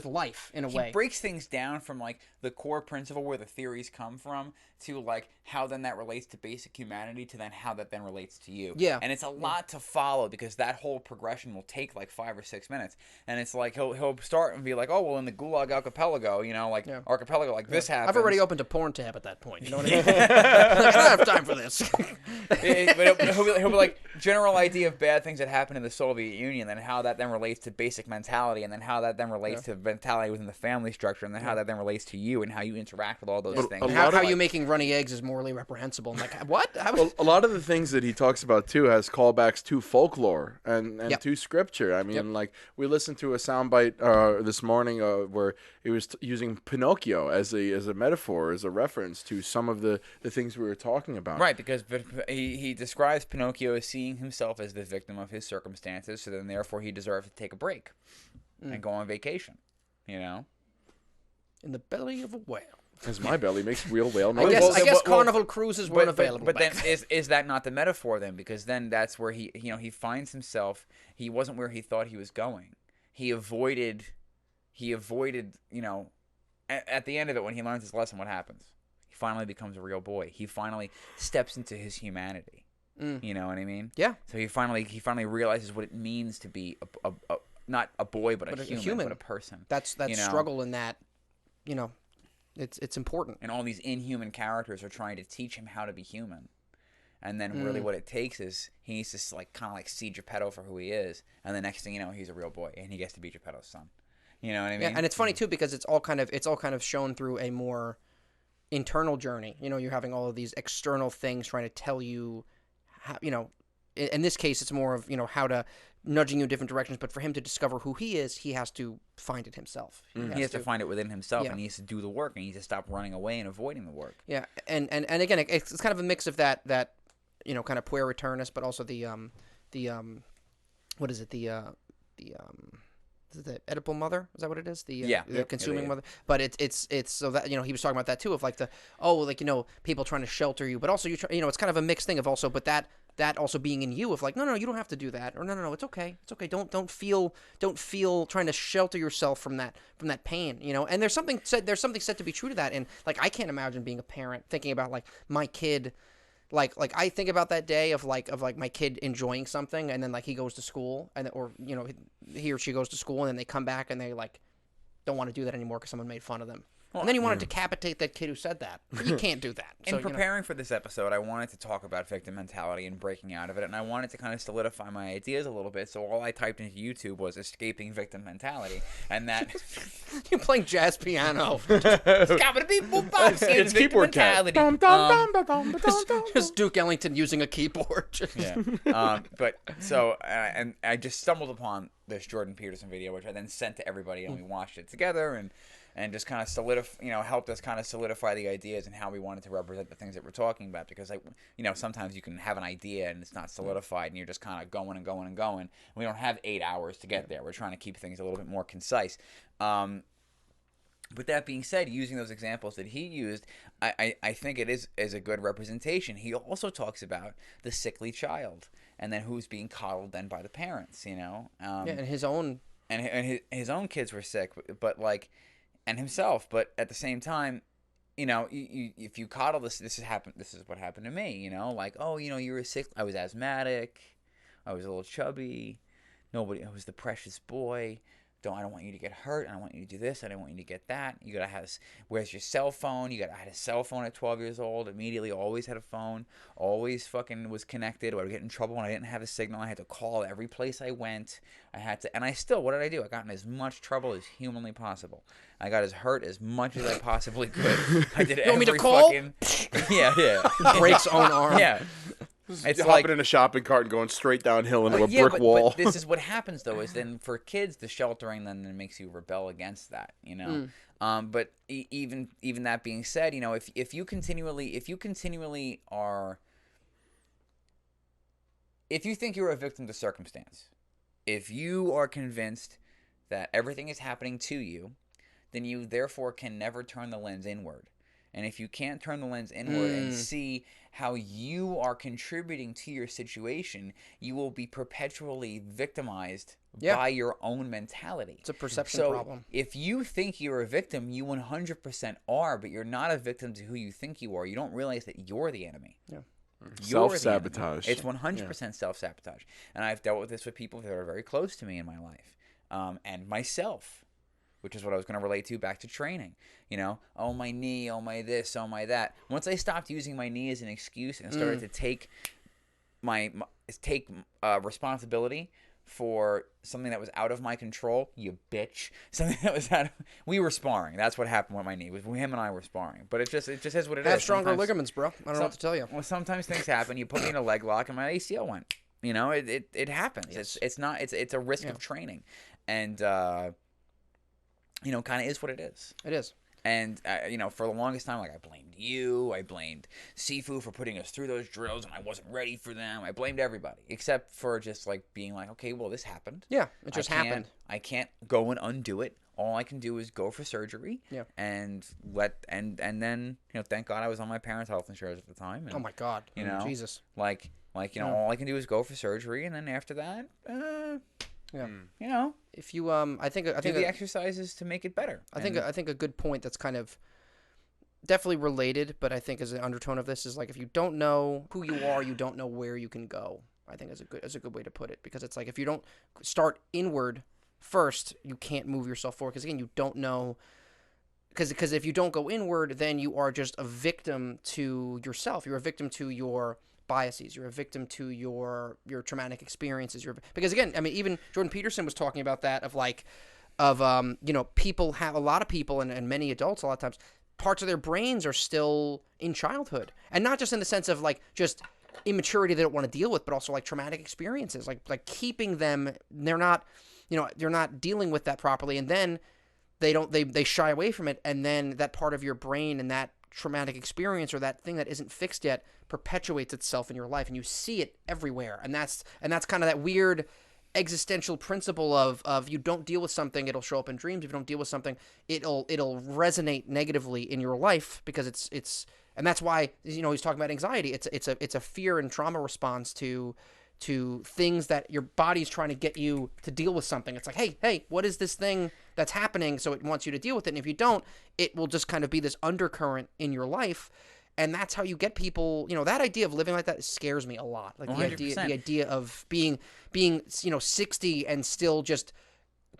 life in a way. He breaks things down from like the core principle where the theories come from to like how then that relates to basic humanity to then how that then relates to you. Yeah. And it's a lot to follow because that whole progression will take like 5 or 6 minutes. And it's like he'll start and be like, oh well, in the Gulag Archipelago, archipelago, like this happens. I've already opened a porn tab at that point. You know what I mean? I don't have time for this. But he'll be like, general idea of bad things that happen in the Soviet Union, and how that then relates to basic mentality, and then how that then relates to mentality within the family structure, and then how that then relates to you and how you interact with all those things. How you making runny eggs is morally reprehensible. I'm like, what? A lot of the things that he talks about too has callbacks to folklore and to scripture. I mean, like we listened to a soundbite this morning where he was using Pinocchio as a metaphor, as a reference to some of the things we were talking about. Right, because he describes Pinocchio as seeing himself as the victim of his circumstances, so then therefore he deserves to take a break and go on vacation. You know, in the belly of a whale. As my belly makes real whale noise. I guess Carnival cruises weren't available. But then is that not the metaphor then? Because then that's where he finds himself. He wasn't where he thought he was going. He avoided. At the end of it, when he learns his lesson, what happens? He finally becomes a real boy. He finally steps into his humanity. You know what I mean? Yeah. So he finally realizes what it means to be a not a boy, but a human, but a person. That's struggle in that, it's important. And all these inhuman characters are trying to teach him how to be human. And then really what it takes is he needs to like kind of like see Geppetto for who he is, and the next thing you know, he's a real boy and he gets to be Geppetto's son. You know what I mean? Yeah, and it's funny too because it's all kind of shown through a more internal journey. You're having all of these external things trying to tell you how, in this case it's more of, how to nudging you in different directions, but for him to discover who he is, he has to find it himself. He has to find it within himself, and he has to do the work, and he has to stop running away and avoiding the work. Yeah, and again, it's kind of a mix of that kind of puer returnus, but also the what is it, is it the Oedipal mother? Is that what it is? The consuming mother. But it's so that he was talking about that too, of like people trying to shelter you, but also it's kind of a mixed thing of also, but that also being in you of like, no, you don't have to do that, or no, it's okay, don't feel trying to shelter yourself from that pain, and there's something said to be true to that, and like I can't imagine being a parent thinking about like my kid. Like I think about that day of my kid enjoying something, and then like he goes to school, or he or she goes to school, and then they come back and they like don't want to do that anymore because someone made fun of them. and then you want to decapitate that kid who said that. But you can't do that. In preparing for this episode, I wanted to talk about victim mentality and breaking out of it, and I wanted to kind of solidify my ideas a little bit. So all I typed into YouTube was escaping victim mentality, and that you're playing jazz piano. It's keyboard mentality. Just Duke Ellington using a keyboard. But so and I just stumbled upon this Jordan Peterson video, which I then sent to everybody, and we watched it together, and just kind of helped us kind of solidify the ideas and how we wanted to represent the things that we're talking about. Because sometimes you can have an idea and it's not solidified, and you're just kind of going and going and going. We don't have 8 hours to get there. We're trying to keep things a little bit more concise. With that being said, using those examples that he used, I think it is a good representation. He also talks about the sickly child, and then who's being coddled then by the parents, and his own his own kids were sick, but and himself. But at the same time, if you coddle this is what happened to me. You were sick. I was asthmatic. I was a little chubby. I was the precious boy. I don't want you to get hurt. I don't want you to do this. I don't want you to get that. You gotta have. Where's your cell phone? I had a cell phone at 12 years old. Immediately, always had a phone. Always fucking was connected. I would get in trouble when I didn't have a signal. I had to call every place I went. And I still. What did I do? I got in as much trouble as humanly possible. I got as hurt as much as I possibly could. I did every want me to call? fucking. Yeah. Breaks own arm. Yeah. It's hopping in a shopping cart and going straight downhill into a brick wall. But this is what happens, though, is then for kids, the sheltering then makes you rebel against that, But even that being said, if you continually are, if you think you're a victim to circumstance, if you are convinced that everything is happening to you, then you therefore can never turn the lens inward. And if you can't turn the lens inward and see how you are contributing to your situation, you will be perpetually victimized by your own mentality. It's a perception problem. So if you think you're a victim, you 100% are, but you're not a victim to who you think you are. You don't realize that you're the enemy. Yeah. Self-sabotage. It's 100% self-sabotage. And I've dealt with this with people that are very close to me in my life, and myself, which is what I was going to relate to back to training. Oh, my knee, oh, my this, oh, my that. Once I stopped using my knee as an excuse and started to take responsibility for something that was out of my control, you bitch. Something that was we were sparring. That's what happened with my knee. Him and I were sparring. But it just is what it is. Have stronger ligaments, bro. I don't know what to tell you. Well, sometimes things happen. You put me in a leg lock and my ACL went. It happens. Yes. It's a risk of training. And kind of is what it is. It is. And, for the longest time, I blamed you. I blamed Sifu for putting us through those drills, and I wasn't ready for them. I blamed everybody, except for just, being okay, well, this happened. Yeah, it just happened. I can't go and undo it. All I can do is go for surgery. Yeah. And then, thank God I was on my parents' health insurance at the time. And, oh, my God. Jesus. All I can do is go for surgery, and then after that, if you I think do the exercises to make it better. I think a good point that's kind of definitely related, but I think as an undertone of this is if you don't know who you are, you don't know where you can go. I think is a good way to put it, because it's if you don't start inward first, you can't move yourself forward, because again, you don't know. Because if you don't go inward, then you are just a victim to yourself. You're a victim to your biases. You're a victim to your traumatic experiences. Because again, I mean, even Jordan Peterson was talking about that people have, a lot of people and many adults a lot of times, parts of their brains are still in childhood, and not just in the sense of just immaturity they don't want to deal with, but also traumatic experiences, like keeping them. They're not dealing with that properly, and then they shy away from it, and then that part of your brain and that traumatic experience or that thing that isn't fixed yet perpetuates itself in your life, and you see it everywhere. And that's kind of that weird existential principle of you don't deal with something, it'll show up in dreams. If you don't deal with something, it'll resonate negatively in your life, because it's and that's why he's talking about anxiety. It's a fear and trauma response to things that your body's trying to get you to deal with something. It's hey, what is this thing that's happening? So it wants you to deal with it. And if you don't, it will just kind of be this undercurrent in your life. And that's how you get people, that idea of living like that scares me a lot. The idea of being 60 and still just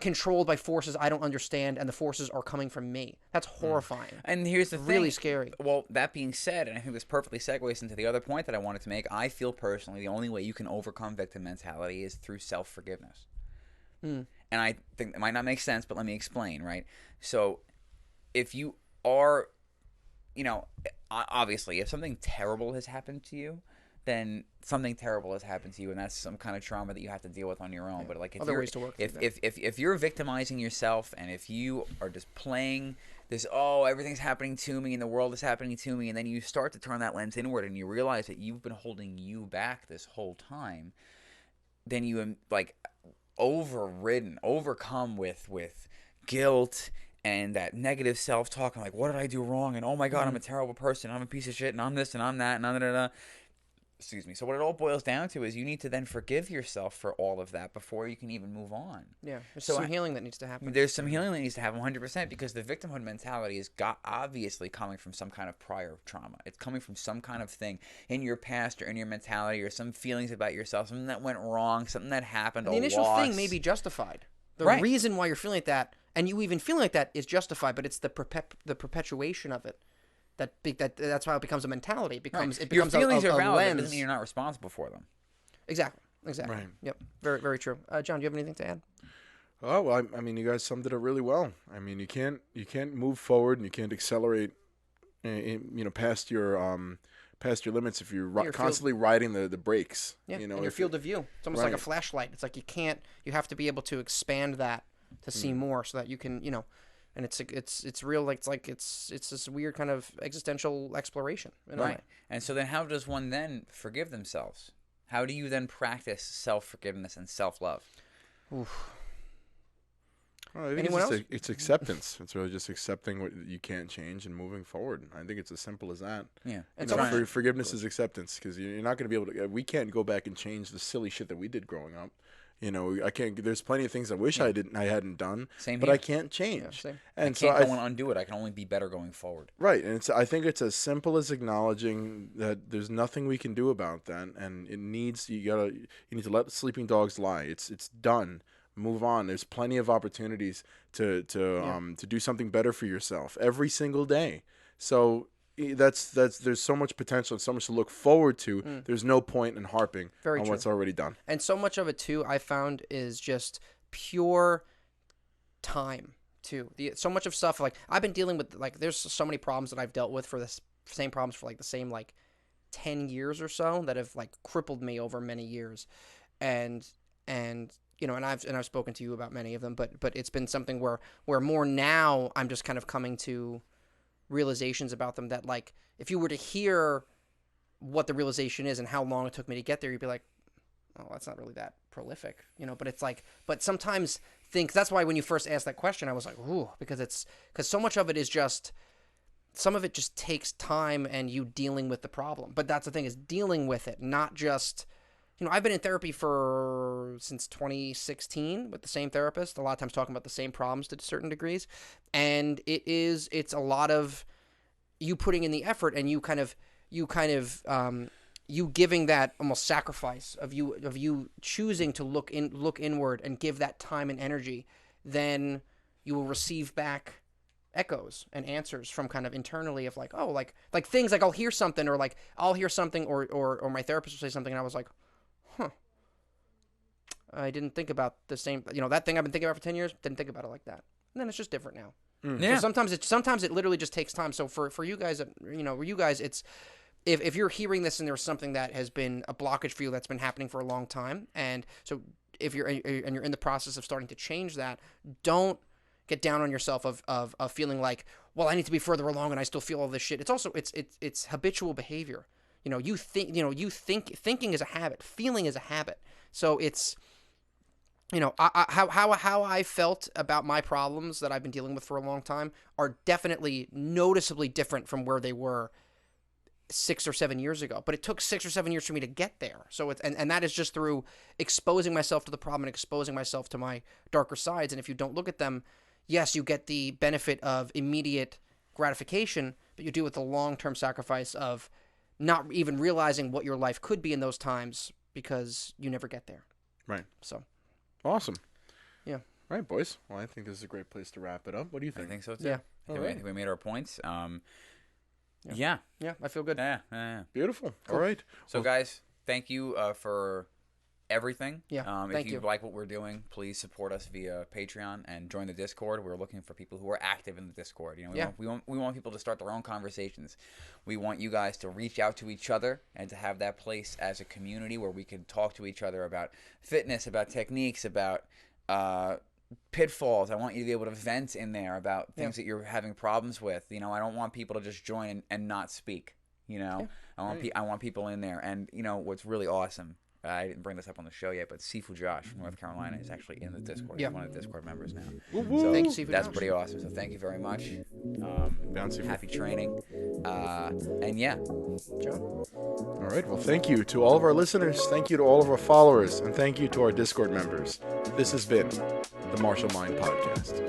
controlled by forces I don't understand, and the forces are coming from me. That's horrifying. And here's the thing. Really scary. Well, that being said, and I think this perfectly segues into the other point that I wanted to make, I feel personally the only way you can overcome victim mentality is through self-forgiveness. And I think it might not make sense, but let me explain, right? So if you are, obviously, if something terrible has happened to you, then something terrible has happened to you, and that's some kind of trauma that you have to deal with on your own. Yeah. But like, if other ways to work through that. if you're victimizing yourself, and if you are just playing this, oh, everything's happening to me, and the world is happening to me, and then you start to turn that lens inward, and you realize that you've been holding you back this whole time, then you like overcome with guilt and that negative self-talk, and like, what did I do wrong? And oh my God, I'm a terrible person. I'm a piece of shit, and I'm this, and I'm that, and da-da-da-da. Excuse me. So what it all boils down to is you need to then forgive yourself for all of that before you can even move on. Yeah, there's some healing that needs to happen. There's some healing that needs to happen 100%, because the victimhood mentality is obviously coming from some kind of prior trauma. It's coming from some kind of thing in your past or in your mentality, or some feelings about yourself, something that went wrong, something that happened, and the initial thing may be justified. The reason why you're feeling like that, and you even feeling like that, is justified, but it's the perpetuation of it. That's why it becomes a mentality. It becomes your feelings a are valid. lens. It doesn't mean you're not responsible for them. Exactly. Right. Yep. Very, very true. John, do you have anything to add? Oh, well, I mean, you guys summed it up really well. I mean, you can't move forward, and you can't accelerate, past your limits if you're constantly riding the brakes. Yeah. And your field of view. It's almost like a flashlight. It's like you have to be able to expand that to see more, so that you can, and it's real. Like it's this weird kind of existential exploration. Right. And so then, how does one then forgive themselves? How do you then practice self-forgiveness and self-love? Oof. Well, I think Anyone else? It's acceptance. It's really just accepting what you can't change and moving forward. I think it's as simple as that. Yeah. And forgiveness is acceptance, because you're not going to be able to. We can't go back and change the silly shit that we did growing up. I can't. There's plenty of things I wish I hadn't done. Same but here. I can't change. Same. And I can't go and undo it. I can only be better going forward. Right, and I think it's as simple as acknowledging that there's nothing we can do about that, and you need to let the sleeping dogs lie. It's done. Move on. There's plenty of opportunities to do something better for yourself every single day. So there's so much potential and so much to look forward to. There's no point in harping on what's already done. And so much of it too, I found, is just pure time too. So much of stuff, like I've been dealing with, like there's so many problems that I've dealt with for the same problems for like the same 10 years or so that have like crippled me over many years, and I've spoken to you about many of them, but it's been something where more now I'm just kind of coming to realizations about them that, like, if you were to hear what the realization is and how long it took me to get there, you'd be like, oh, that's not really that prolific, but it's like, but sometimes that's why when you first asked that question, I was like, ooh, because so much of it is just, some of it just takes time and you dealing with the problem. But that's the thing, is dealing with it, not just, I've been in therapy since 2016 with the same therapist, a lot of times talking about the same problems to certain degrees. And it's a lot of you putting in the effort, and you giving that almost sacrifice of you choosing to look inward and give that time and energy. Then you will receive back echoes and answers from kind of internally of like, oh, like things like I'll hear something, or my therapist will say something, and I was like, huh, I didn't think about the same, that thing I've been thinking about for 10 years, didn't think about it like that. And then it's just different now. Yeah. So sometimes it literally just takes time. So for you guys, it's, if you're hearing this and there's something that has been a blockage for you that's been happening for a long time, and so if you're in the process of starting to change that, don't get down on yourself of feeling like, well, I need to be further along and I still feel all this shit. It's also, it's habitual behavior. Thinking is a habit, feeling is a habit. So it's, how I felt about my problems that I've been dealing with for a long time are definitely noticeably different from where they were 6 or 7 years ago. But it took 6 or 7 years for me to get there. So and that is just through exposing myself to the problem and exposing myself to my darker sides. And if you don't look at them, yes, you get the benefit of immediate gratification, but you do it with the long-term sacrifice of not even realizing what your life could be in those times, because you never get there. Right. So awesome. Yeah. All right, boys. Well, I think this is a great place to wrap it up. What do you I think? think so too. Yeah. I think we made our points. Yeah, I feel good. Yeah. Beautiful. All right. So, guys, thank you for everything. Yeah, If thank you you. like what we're doing, please support us via Patreon and join the Discord. We're looking for people who are active in the Discord. You know, we want people to start their own conversations. We want you guys to reach out to each other and to have that place as a community where we can talk to each other about fitness, about techniques, about pitfalls. I want you to be able to vent in there about things that you're having problems with. You know, I don't want people to just join and not speak. You know, I want people in there. And you know what's really awesome, I didn't bring this up on the show yet, but Seafood Josh from North Carolina is actually in the Discord. He's one of the Discord members now. So Thank you, Seafood that's Josh. pretty awesome. So thank you very much. Happy training. And yeah. John? All right. Well, thank you to all of our listeners. Thank you to all of our followers. And thank you to our Discord members. This has been the Martial Mind Podcast.